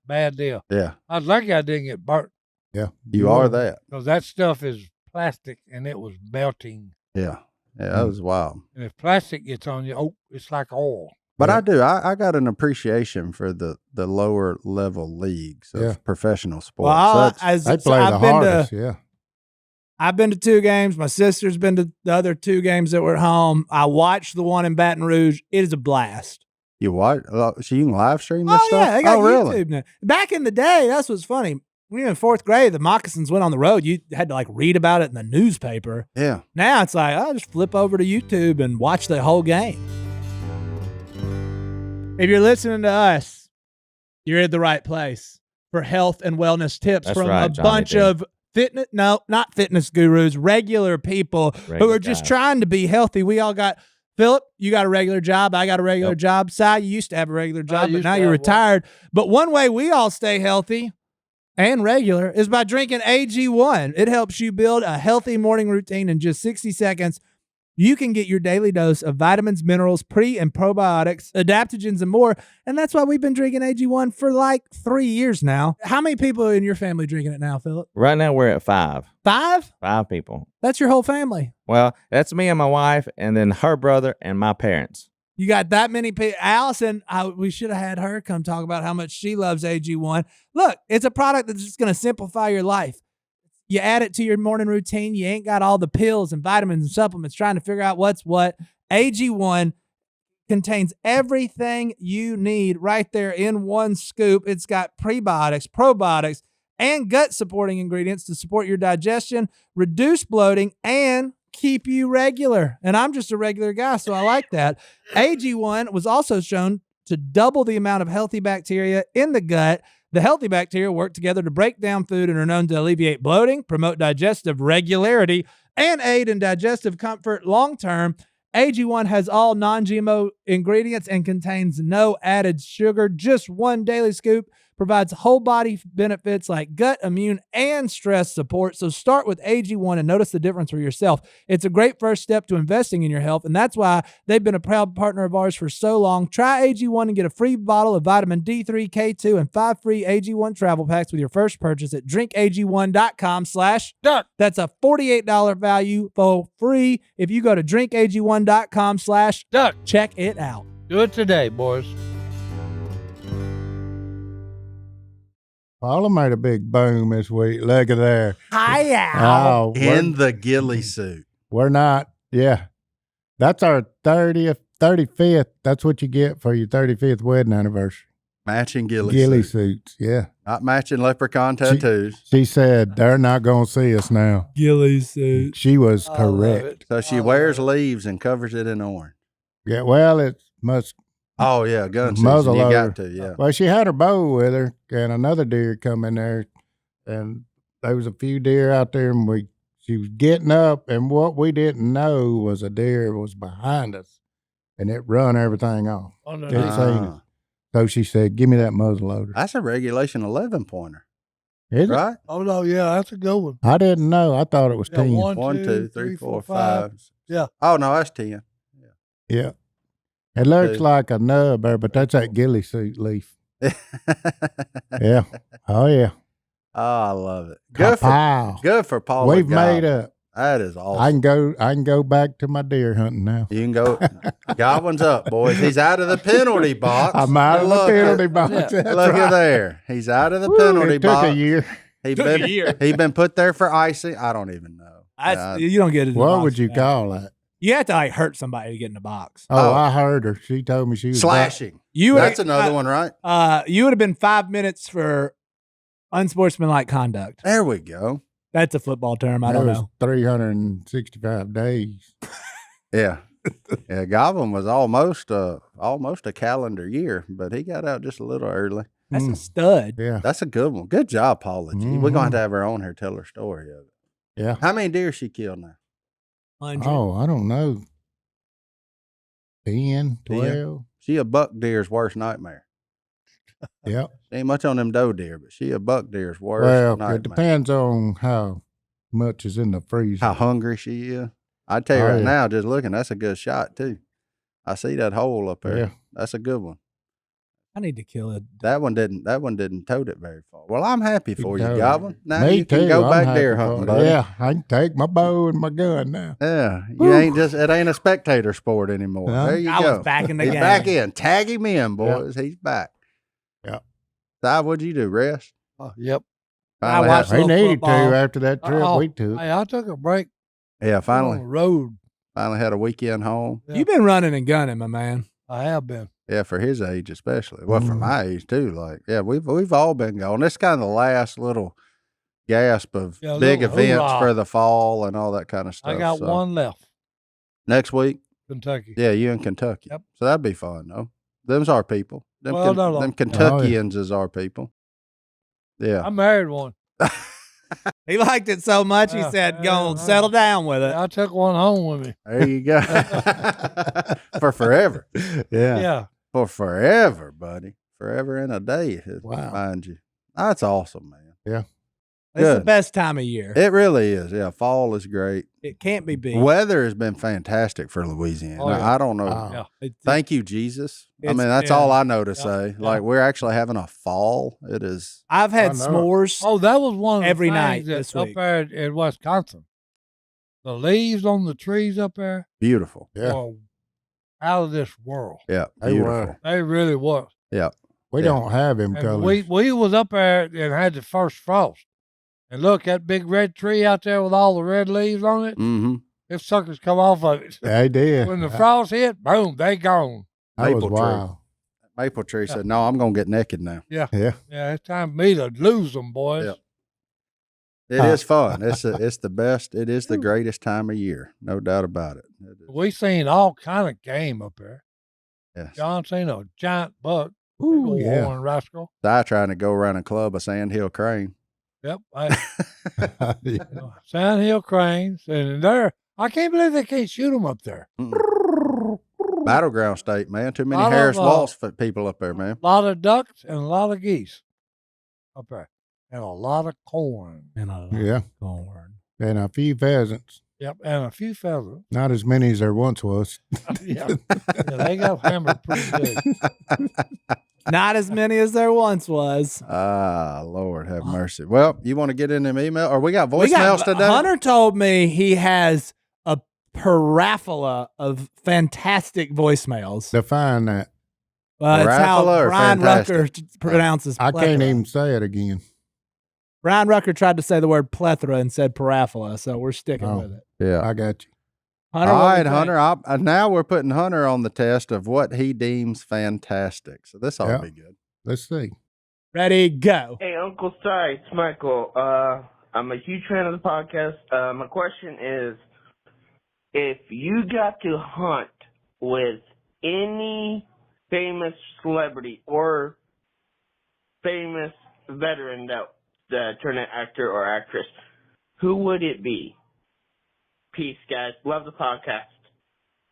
bad deal. Yeah, I was lucky I didn't get burnt Yeah. you are that. because that stuff is plastic and it was melting. Yeah, that was wild. And if plastic gets on you, it's like oil. But Yeah. I do. I got an appreciation for the lower level leagues of Yeah. professional sports. Well, That's- They play the hardest. Yeah. I've been to 2 games. My sister's been to the other 2 games that were at home. I watched the one in Baton Rouge. It is a blast. you watch? So you can live stream this Oh stuff? yeah, they got oh really? YouTube now. Back in the day, that's what's funny. when you were in 4th grade, the Moccasins went on the road. You had to like read about it in the newspaper. Yeah. Now it's like, oh, just flip over to YouTube and watch the whole game. If you're listening to us, you're in the right place for health and wellness tips That's from right, a Johnny bunch D. of fitness, no, not fitness gurus, regular people who Regular are just guys. trying to be healthy. We all got, Phillip, you got a regular job. I got a regular Yep. job. Si, you used to have a regular job, but used now to you're have one. retired. But one way we all stay healthy and regular is by drinking AG1. It helps you build a healthy morning routine in just 60 seconds. You can get your daily dose of vitamins, minerals, pre and probiotics, adaptogens, and more. And that's why we've been drinking AG1 for like 3 years now. How many people in your family drinking it now, Phillip? Right now we're at 5. 5? 5 people. That's your whole family. Well, that's me and my wife, and then her brother and my parents. You got that many people. Allison, we should have had her come talk about how much she loves AG1. Look, it's a product that's just going to simplify your life. You add it to your morning routine. You ain't got all the pills and vitamins and supplements trying to figure out what's what. AG1 contains everything you need right there in one scoop. It's got prebiotics, probiotics, and gut-supporting ingredients to support your digestion, reduce bloating, and keep you regular. And I'm just a regular guy, so I like that. AG1 was also shown to double the amount of healthy bacteria in the gut. The healthy bacteria work together to break down food and are known to alleviate bloating, promote digestive regularity, and aid in digestive comfort long-term. AG1 has all non-GMO ingredients and contains no added sugar. Just one daily scoop provides whole body benefits like gut, immune, and stress support. So start with AG1 and notice the difference for yourself. It's a great first step to investing in your health, and that's why they've been a proud partner of ours for so long. Try AG1 and get a free bottle of vitamin D3, K2, and 5 free AG1 travel packs with your first purchase at drinkag1.com/duck. That's a $48 value for free if you go to drinkag1.com/duck. Check it out. Do it today, boys. Paula made a big boom this week. Look at there. Hi, Oh, In the ghillie suit. we're not. Yeah. That's our 35th. That's what you get for your 35th wedding anniversary. Matching ghillie Ghillie suit. suits. Yeah. Not matching leprechaun tattoos. She said they're not going to see us now. Ghillie suit. She was I love correct. it. So she wears leaves and covers it in orange. Yeah. Well, it must. Oh, yeah, gun season. Muzzle You loader. got to, yeah. Well, she had her bow with her, and another deer come in there, and there was a few deer out there, and she was getting up, and what we didn't know was a deer was behind us, and it run everything off. Underneath. It seen us. So she said, "Give me that muzzle loader." That's a regulation 11 pointer, Is it? right? Oh, no, yeah, that's a good one. I didn't know. I thought it was Yeah, 10. 1, 2, 3, 4, 5. Yeah. Oh, no, that's 10. Yeah. It looks Two. like a nub there, but that's that ghillie suit leaf. Yeah. Oh, yeah. Oh, I love it. Good for, Kapow. good for Paul. We've made up. That is awesome. I can go back to my deer hunting now. You can go. Godwin's up, boys. He's out of the penalty box. I'm out of the Look penalty at- box. Yeah. That's Look right. at there. He's out of the Woo, penalty it took box. a year. He been put there for icing. I don't even know. You don't get it. in the What box would you for that. call that? You have to like hurt somebody to get in the box. Oh, Oh. I heard her. She told me she was Slashing. You That's another one, right? You would have been 5 minutes for unsportsmanlike conduct. There we go. That's a football term. I That don't was know. 365 days. Yeah. Yeah, Godwin was almost a calendar year, but he got out just a little early. That's a stud. Yeah. That's a good one. Good job, Paula G. We're going to have her on here tell her story of it. Yeah. How many deer she killed now? 100. Oh, I don't know. 10, 12. She a buck deer's worst nightmare. Yep. She ain't much on them doe deer, but she a buck deer's worst Well, nightmare. it depends on how much is in the freezer. How hungry she is. I tell you Oh, right yeah. now, just looking, that's a good shot too. I see that hole up there. Yeah. That's a good one. I need to kill it. That one didn't tote it very far. Well, I'm happy for you, toted it. Godwin. Now Me you can too. go I'm back happy deer for hunting, it. buddy. Yeah, I can take my bow and my gun now. Yeah. You Whew. ain't just it ain't a spectator sport anymore. No. There you I go. was back in the He's game. back in. Tag him in, boys. He's back. Yep. Si, what'd you do? Rest? Yep. Finally watched had- We little needed football. to after that trip Oh, we took. Hey, I took a break. yeah, On the finally road. had a weekend home. Yeah. You've been running and gunning, my man. I have been. Yeah, for his age especially. Well, for Mhm. my age too. Like, yeah, we've all been going. It's kind of the last little gasp of Yeah, big little events hoorah. for the fall and all that kind of stuff. I got So, one left, next week. Kentucky. Yeah, you in Kentucky. Yep. So that'd be fun, though. Them's our people. Them, Well, no. them Oh, yeah. Kentuckians is our people. Yeah. I married one. He liked it so much, he Yeah, said, yeah, "Go yeah. settle down with it." I took one home with me. There you go. For forever. Yeah. Yeah. For forever, buddy. Forever and a day. Wow. Mind you. That's awesome, man. It's the Good. best time of year. It really is. Yeah. Fall is great. It can't be beat. Weather has been fantastic for Louisiana. Oh, yeah. I don't know. Wow. Yeah. Thank you, Jesus. I It's mean, that's been- all I know to Yeah, say. yeah. Like, we're actually having a fall. It is. I've had I know. s'mores. Oh, that was one of the Every things night that's this up week. there in Wisconsin. The leaves on the trees up there Beautiful. Yeah. were out of this world. Yeah. They Beautiful. were. They really was. Yeah. We Yeah. don't have him And colors. we was up there and had the first frost. And look, that big red tree out there with all the red leaves on it, Mm-hmm. them suckers come off of it. They did. When the frost hit, boom, they gone. That was Maple tree. wild. Maple tree Yeah. said, "No, I'm gonna get naked now." Yeah. Yeah, it's time for me to lose them, boys. Yep. It is fun. It's the best. It is the greatest time of year, no doubt about it. It is. We seen all kind of game up there. Yes. John seen a giant buck, big Ooh, old yeah. horn rascal. I trying to go around and club a sandhill crane. Yep, Yeah. sandhill cranes, and there. I can't believe they can't shoot them up there. Battleground state, man. Too many Lot of, Harris Walsh people up there, man. A lot of ducks and a lot of geese up there, and a lot of corn. And a Yeah. corn. And a few pheasants. Yep, and a few feathers. Not as many as there once was. Yeah. Yeah, they got hammered pretty good. Not as many as there once was. Ah, Lord have mercy. Well, you want to get in them email, or we got We voicemails got- today? Hunter told me he has a parabola of fantastic voicemails. Define that. It's how Parabola or Brian fantastic? Rucker pronounces I can't plethora. even say it again. Brian Rucker tried to say the word plethora and said parabola, so we're sticking Oh. with it. Yeah. I got you. Hunter, All what do you right, think? Hunter. Now we're putting Hunter on the test of what he deems fantastic. So this ought Yeah. to be good. Let's see. Ready, go. Hey, Uncle Si, it's Michael. I'm a huge fan of the podcast. My question is, if you got to hunt with any famous celebrity or famous veteran that turned an actor or actress, who would it be? Peace, guys. Love the podcast.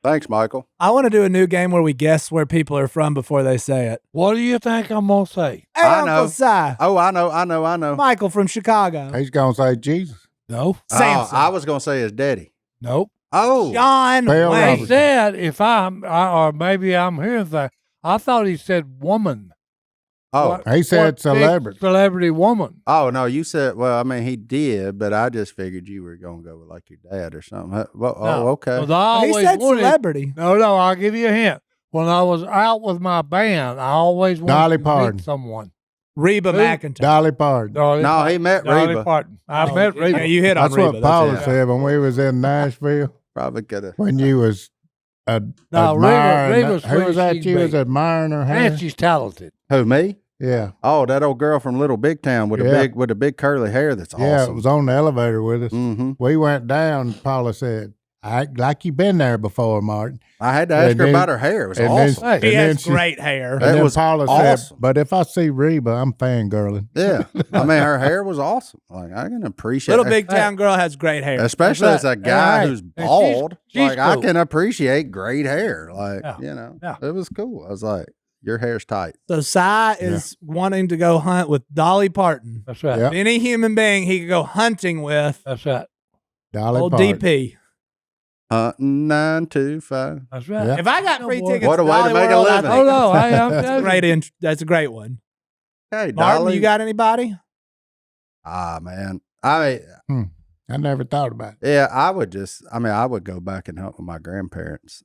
Thanks, Michael. I want to do a new game where we guess where people are from before they say it. What do you think I'm gonna say? Hey, I Uncle know. Si. Oh, I know. Michael from Chicago. He's going to say Jesus. No, Samson. I was going to say his daddy. nope. Oh, John Phil Wayne. He Robertson. said if or maybe I'm hearing that. I thought he said woman. oh, He said What big celebrity. Celebrity woman. oh, no, you said, well, I mean, he did, but I just figured you were going to go with like your dad or something. Well, No, oh, okay. 'cause I He always said wanted, celebrity. No, I'll give you a hint. When I was out with my band, I always wanted Dolly to Parton. meet someone. Reba Who? McIntyre. Dolly Parton. Dolly No, he met Dolly Reba. Parton. I Oh, met Reba. Yeah, you hit on That's Reba. what Paula it. said when we was in Nashville. Probably could have. When you was No, admiring. Reba's Who was sweet that as you she was be. admiring her hair? And she's talented. Who, me? Yeah. Oh, that old girl from Little Big Town with Yeah. a big curly hair. That's Yeah, it awesome. was on the elevator with us. Mm-hmm. We went down. Paula said, "Act like you've been there before, Martin." I had to ask And her then- about her hair. It was and then- awesome. Hey, He And then has she- great hair. And That then was Paula awesome. said, "But if I see Reba, I'm fangirling." Yeah, I mean, her hair was awesome. Like I can appreciate Little her. Big Town girl has great hair. especially as a That's right. guy Hey, who's and bald. she's Like I cool. can appreciate great hair. Like Yeah. Yeah. it was cool. I was like, your hair's tight. So Si is wanting to go hunt with Dolly Parton. That's right. Yep. Any human being he could go hunting with. That's right. Dolly Old Parton. DP. Hunting 925. That's right. Yeah. If I got free boy. tickets, What a to way to Dolly make a World, I'd living. take Oh, no, it. I am That's a telling great. you. That's a great one. Hey, Martin, Dolly. you got anybody? Ah, man. I mean, I never thought about it. yeah, I would go back and hunt with my grandparents.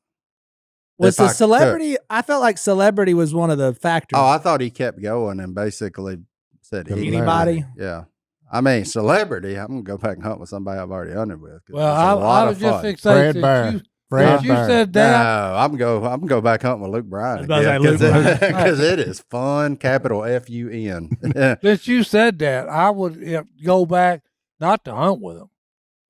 Was If I the could. celebrity? I felt like celebrity was one of the factors. Oh, I thought he kept going and basically said he would. Anybody? Yeah. I mean, celebrity. I'm gonna go back and hunt with somebody I've already hunted with. 'cause Well, it's a lot I of was just fun. fixated. Fred Bear. Fred you Bird. said No, that. I'm gonna go back hunting with Luke Bryan I was about to say Luke Bryan. because it is fun. Capital FUN. Since you said that, I would go back not to hunt with them,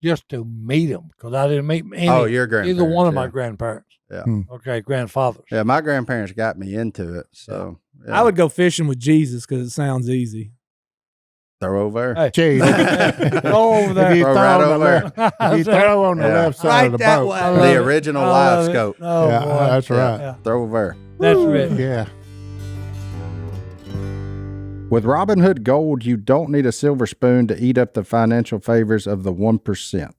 just to meet them because I didn't meet any. Oh, your grandparents. Either one of my yeah. grandparents. Yeah. Okay, grandfathers. Yeah, my grandparents got me into it. So yeah. I would go fishing with Jesus because it sounds easy. throw over. Hey, Jeez. go over there. If you Throw throw, right on the over left, if you throw on the Yeah. left side Right of the that boat. way. I love The it. original I love live it. scope. Oh, Yeah, boy. that's right. Yeah. Throw over. That's rich. Yeah. With Robinhood Gold, you don't need a silver spoon to eat up the financial favors of the 1%.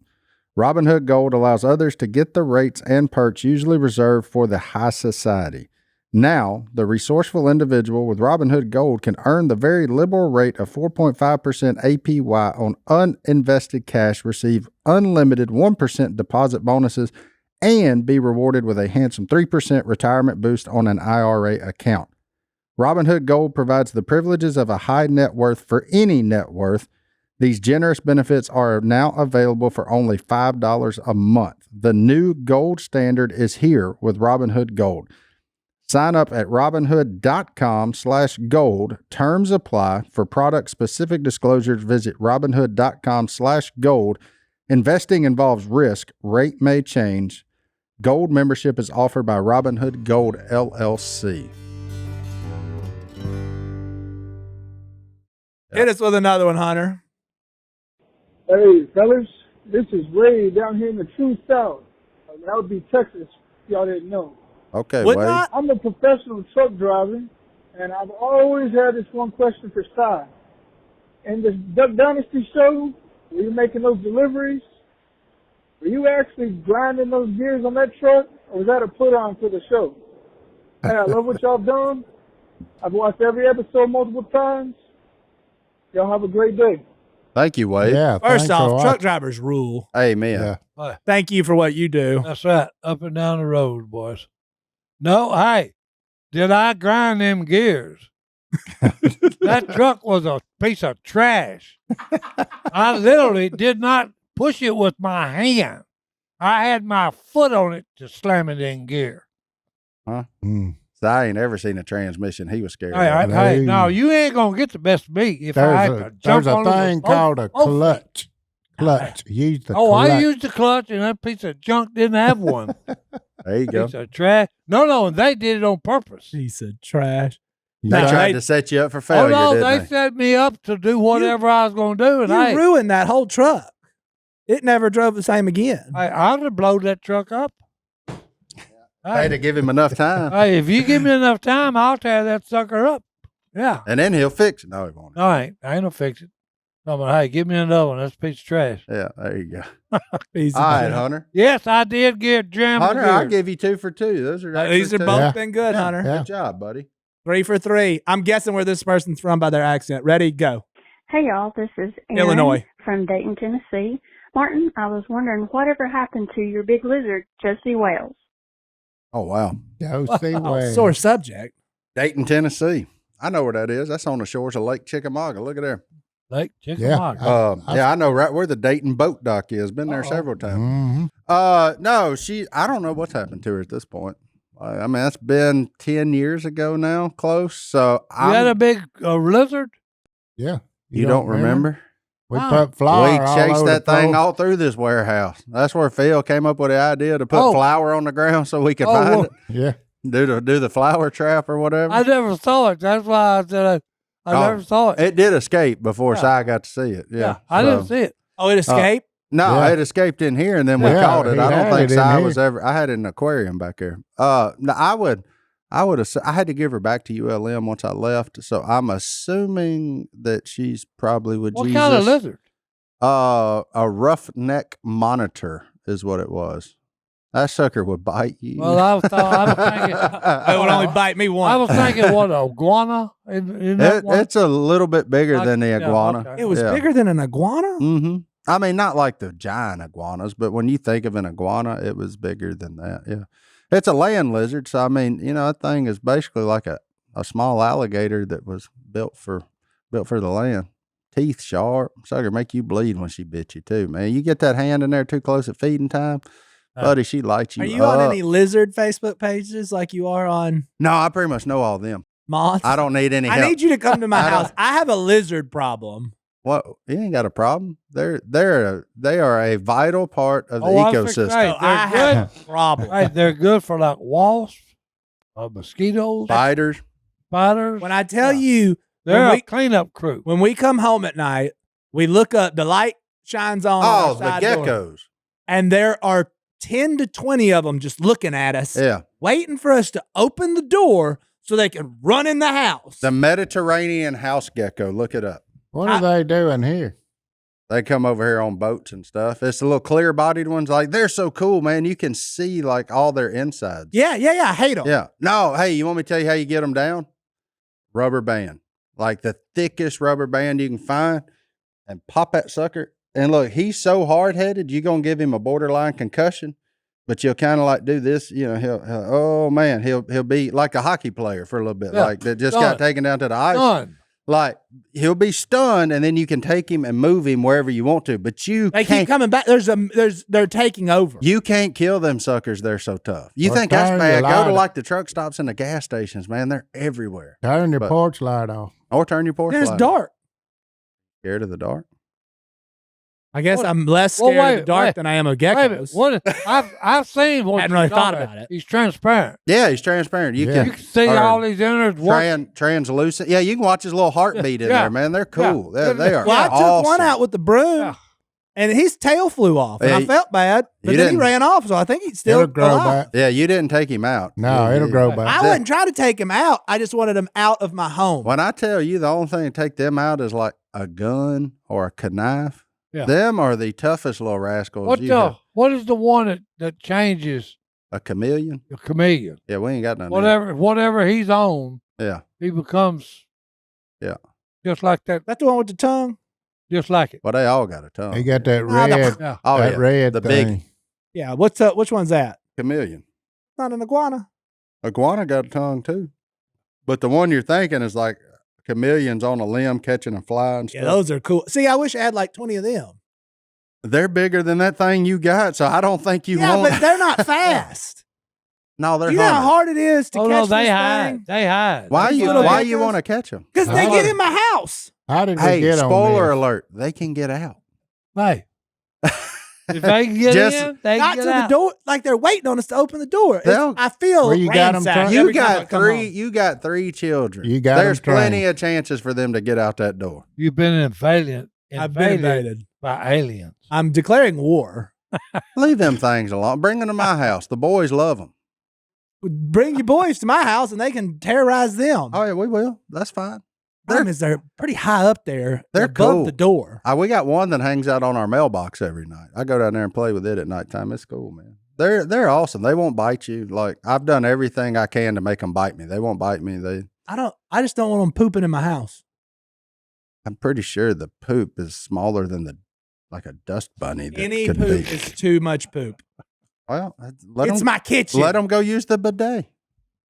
Robinhood Gold allows others to get the rates and perks usually reserved for the high society. Now, the resourceful individual with Robinhood Gold can earn the very liberal rate of 4.5% APY on uninvested cash, receive unlimited 1% deposit bonuses, and be rewarded with a handsome 3% retirement boost on an IRA account. Robinhood Gold provides the privileges of a high net worth for any net worth. These generous benefits are now available for only $5 a month. The new gold standard is here with Robinhood Gold. Sign up at robinhood.com/gold. Terms apply. For product-specific disclosures, visit robinhood.com/gold. Investing involves risk. Rate may change. Gold membership is offered by Robinhood Gold, LLC. Hit us with another one, Hunter. Hey, fellas, this is Ray down here in the true South. That would be Texas, if y'all didn't know. Okay, Would Wade. not? I'm a professional truck driver, and I've always had this one question for Si. In this Duck Dynasty show, were you making those deliveries? Were you actually grinding those gears on that truck, or was that a put-on for the show? Hey, I love what y'all done. I've watched every episode multiple times. Y'all have a great day. Thank you, Wade. Yeah. First thanks off, a lot. truck drivers rule. Amen. Yeah. Thank you for what you do. That's right. Up and down the road, boys. No, hey, did I grind them gears? That truck was a piece of trash. I literally did not push it with my hand. I had my foot on it to slam it in gear. Mm. So I ain't ever seen a transmission he was scared Hey, of. hey, no, you ain't gonna get the best of me if I had to jump There's a on it with thing both- called a both feet. clutch. Clutch. Use the Oh, clutch. I used the clutch, and that piece of junk didn't have one. There you go. Piece of trash. No, they did it on purpose. Piece of trash. You They No, got- tried they- to set you up for Oh failure, no, didn't they they? set me up to do whatever I was going to do, and You I ruined that whole truck. It never drove the same again. I'd have blowed that truck up. I had to give him enough time. Hey, if you give me enough time, I'll tear that sucker up. Yeah. And then he'll fix it. No, he won't. No, I ain't gonna fix it. No, but hey, give me another one. That's a piece of trash. Yeah, there you go. Piece of All right, trash. Hunter. Yes, I did get jammed. Hunter, I'll give you 2 for 2. Those are These actually are two. both Yeah. been good, Hunter. Yeah. Good job, buddy. 3 for 3. I'm guessing where this person's from by their accent. Ready? Go. Hey y'all, this is Erin Illinois. from Dayton, Tennessee. Martin, I was wondering whatever happened to your big lizard, Josie Wales. Oh, wow. Go see Oh, where. sore subject. Dayton, Tennessee. I know where that is. That's on the shores of Lake Chickamauga. Look at there. Lake Yeah. Chickamauga. Yeah, I know right where the Dayton boat dock is. Been there Uh-oh. several times. Mhm. No, I don't know what's happened to her at this point. I mean, that's been 10 years ago now, close. So You had a big lizard? Yeah. you don't remember? We Wow. put flour We all chased over that the thing floor. all through this warehouse. That's where Phil came up with the idea to put Oh. flour on the ground so we could Oh, find well, it. Yeah. Do the flour trap or whatever. I never saw it. That's why I said I Oh, never saw it. It did escape before Yeah. Si got to see it. Yeah, I so- didn't see it. Oh, it escaped? No, Yeah. it escaped in here, and then we Yeah, caught it. he I don't had think it in Si here. was ever. I had an aquarium back there. No, I would have. I had to give her back to ULM once I left, so I'm assuming that she's probably with What Jesus. kind of lizard? A roughneck monitor is what it was. That sucker would bite you. Well, I was thinking. It would only bite me I once. was thinking, what, a iguana? In that one? It's a little bit bigger Like- than the yeah, iguana. okay. It was Yeah. bigger than an iguana? Mm-hmm. I mean, not like the giant iguanas, but when you think of an iguana, it was bigger than that. Yeah. It's a land lizard. So, I mean, that thing is basically like a small alligator that was built for the land. Teeth sharp. Sucker make you bleed when she bit you too, man. You get that hand in there too close at feeding time, Buddy, she lights you Are you up. on any lizard Facebook pages like you are on No, I pretty much know all of them. moths? I don't need any help. I need you to come to my I don't- house. I have a lizard problem. What? You ain't got a problem. They are a vital part of the Oh, I think, ecosystem. right. So I have a problem. Right, they're good for like wasps, mosquitoes, Spiders. spiders. When I tell Yeah. you, They're when a cleanup crew. when we come home at night, we look up, the light shines on our Oh, the side door, geckos. and there are 10 to 20 of them just looking at us, Yeah. waiting for us to open the door so they can run in the house. The Mediterranean house gecko. Look it up. What are they doing here? They come over here on boats and stuff. It's the little clear bodied ones. Like, they're so cool, man. You can see like all their insides. Yeah. I hate them. Yeah. No, hey, you want me to tell you how you get them down? Rubber band. Like the thickest rubber band you can find, and pop that sucker. And look, he's so hard headed, you're going to give him a borderline concussion, but you'll kind of like do this. You know, he'll be like a hockey player for a little bit, Yeah. like that just got taken down to the ice. Done. Like he'll be stunned, and then you can take him and move him wherever you want to, but They keep can't. coming back. They're taking over. You can't kill them suckers. They're so tough. You Well, think that's turn bad? your Go light to up. like the truck stops and the gas stations, man. They're everywhere. Turn your But- porch light off. Or turn your porch Then it's light. dark. Scared of the dark? I guess What- I'm less Well, scared of the wait, dark wait. than I am of Wait a minute. geckos. What? I've seen what Hadn't you're really thought talking about it. He's transparent. Yeah, he's transparent. You Yeah. You can can see or all these innards. translucent. Yeah, you can watch his little heartbeat in Yeah. there, man. They're cool. Yeah. They are Well, I took one awesome. out with the broom, Yeah. and his tail flew off, and Yeah, I felt bad. But you then he didn't- ran off, so I think he's still It'll grow alive. back. Yeah, you didn't take him out. No, Yeah, it'll yeah. grow I back. wasn't trying to take him out. I just wanted him out of my home. When I tell you the only thing to take them out is like a gun or a knife, Yeah. them are the toughest little rascals. What is the one that changes A chameleon? the chameleon? Yeah, we ain't got none. of that. Whatever he's on, Yeah. he becomes. Yeah. Just like that. That's the one with the tongue. Just like it. Well, they all got a tongue. He got that Ah, the- red, Yeah. Oh, that yeah. red The thing. big Yeah. What's up? Which one's that? chameleon. Not an iguana. Iguana got a tongue too. But the one you're thinking is like chameleons on a limb catching a fly and stuff. Yeah, those are cool. See, I wish I had like 20 of them. They're bigger than that thing you got, so I don't think you Yeah, want. but they're not fast. No, they're You know how hunters. hard it is to Oh catch no, they this hide. thing? They hide. Why These you little why you geckos? want to catch them? Because they get in my house. How did we Hey, get on spoiler this? alert, they can get out. Hey. If they can get Just- in, they Not can to get the out. door. Like they're waiting on us to open the door. It's- They'll- I feel Where you got 'em ransacked from? You every time I got come three. home. You got three children. You got 'em There's plenty trained. of chances for them to get out that door. You've been invaded I've been invaded. by aliens. I'm declaring war. Leave them things alone. Bring them to my house. The boys love them. Bring your boys to my house and they can terrorize them. Oh yeah, we will. That's fine. Problem is they're pretty high up there. They're above cool. the door. We got one that hangs out on our mailbox every night. I go down there and play with it at nighttime. It's cool, man. They're awesome. They won't bite you. Like I've done everything I can to make them bite me. They won't bite me. I just don't want them pooping in my house. I'm pretty sure the poop is smaller than like a dust bunny. That Any could poop be. is too much poop. Well, It's my kitchen. Let them go use the bidet.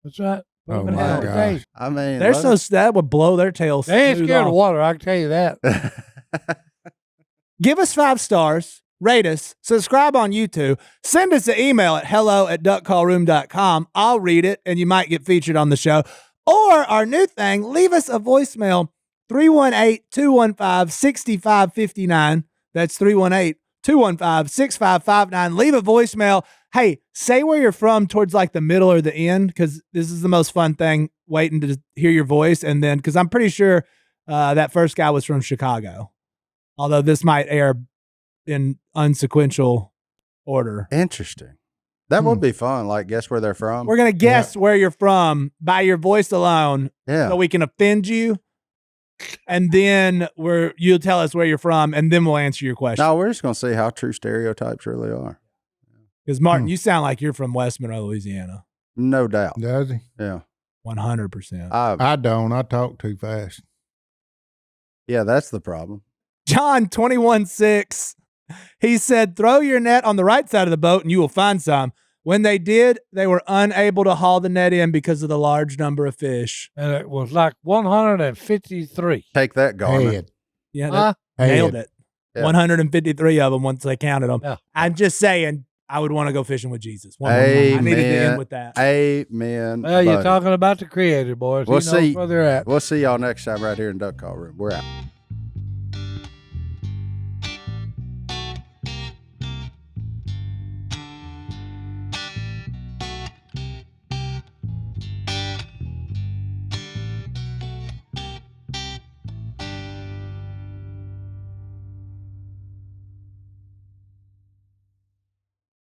That's right. Oh, Put 'em in my hell. gosh. They- I mean, They're let so that would blow their tails. They ain't smooth scared off. of water. I can tell you that. 'em- Give us 5 stars, rate us, subscribe on YouTube, send us an email at hello@duckcallroom.com. I'll read it and you might get featured on the show. Or our new thing, leave us a voicemail, 318-215-6559. That's 318-215-6559. Leave a voicemail. Hey, say where you're from towards like the middle or the end, because this is the most fun thing, waiting to hear your voice. And then, because I'm pretty sure that first guy was from Chicago. Although this might air in unsequential order. Interesting. That would be fun. Like, guess where they're from? We're going to guess where you're from by your voice alone Yeah. so we can offend you. And then you'll tell us where you're from and then we'll answer your question. No, we're just going to see how true stereotypes really are. Because Martin, you sound like you're from West Monroe, Louisiana. No doubt. Does he? Yeah. 100%. I don't. I talk too fast. Yeah, that's the problem. John 21:6. He said, throw your net on the right side of the boat and you will find some. When they did, they were unable to haul the net in because of the large number of fish. And it was like 153. Take that, Garmin. Head. Yeah, Huh? they nailed Head. it. Yeah. 153 of them once they counted them. Yeah. I'm just saying, I would want to go fishing with Jesus. One more time. I needed to end with that. Amen. Well, you're buddy. talking about the Creator, boys. We'll He knows see. where they're at. We'll see y'all next time right here in Duck Call Room. We're out.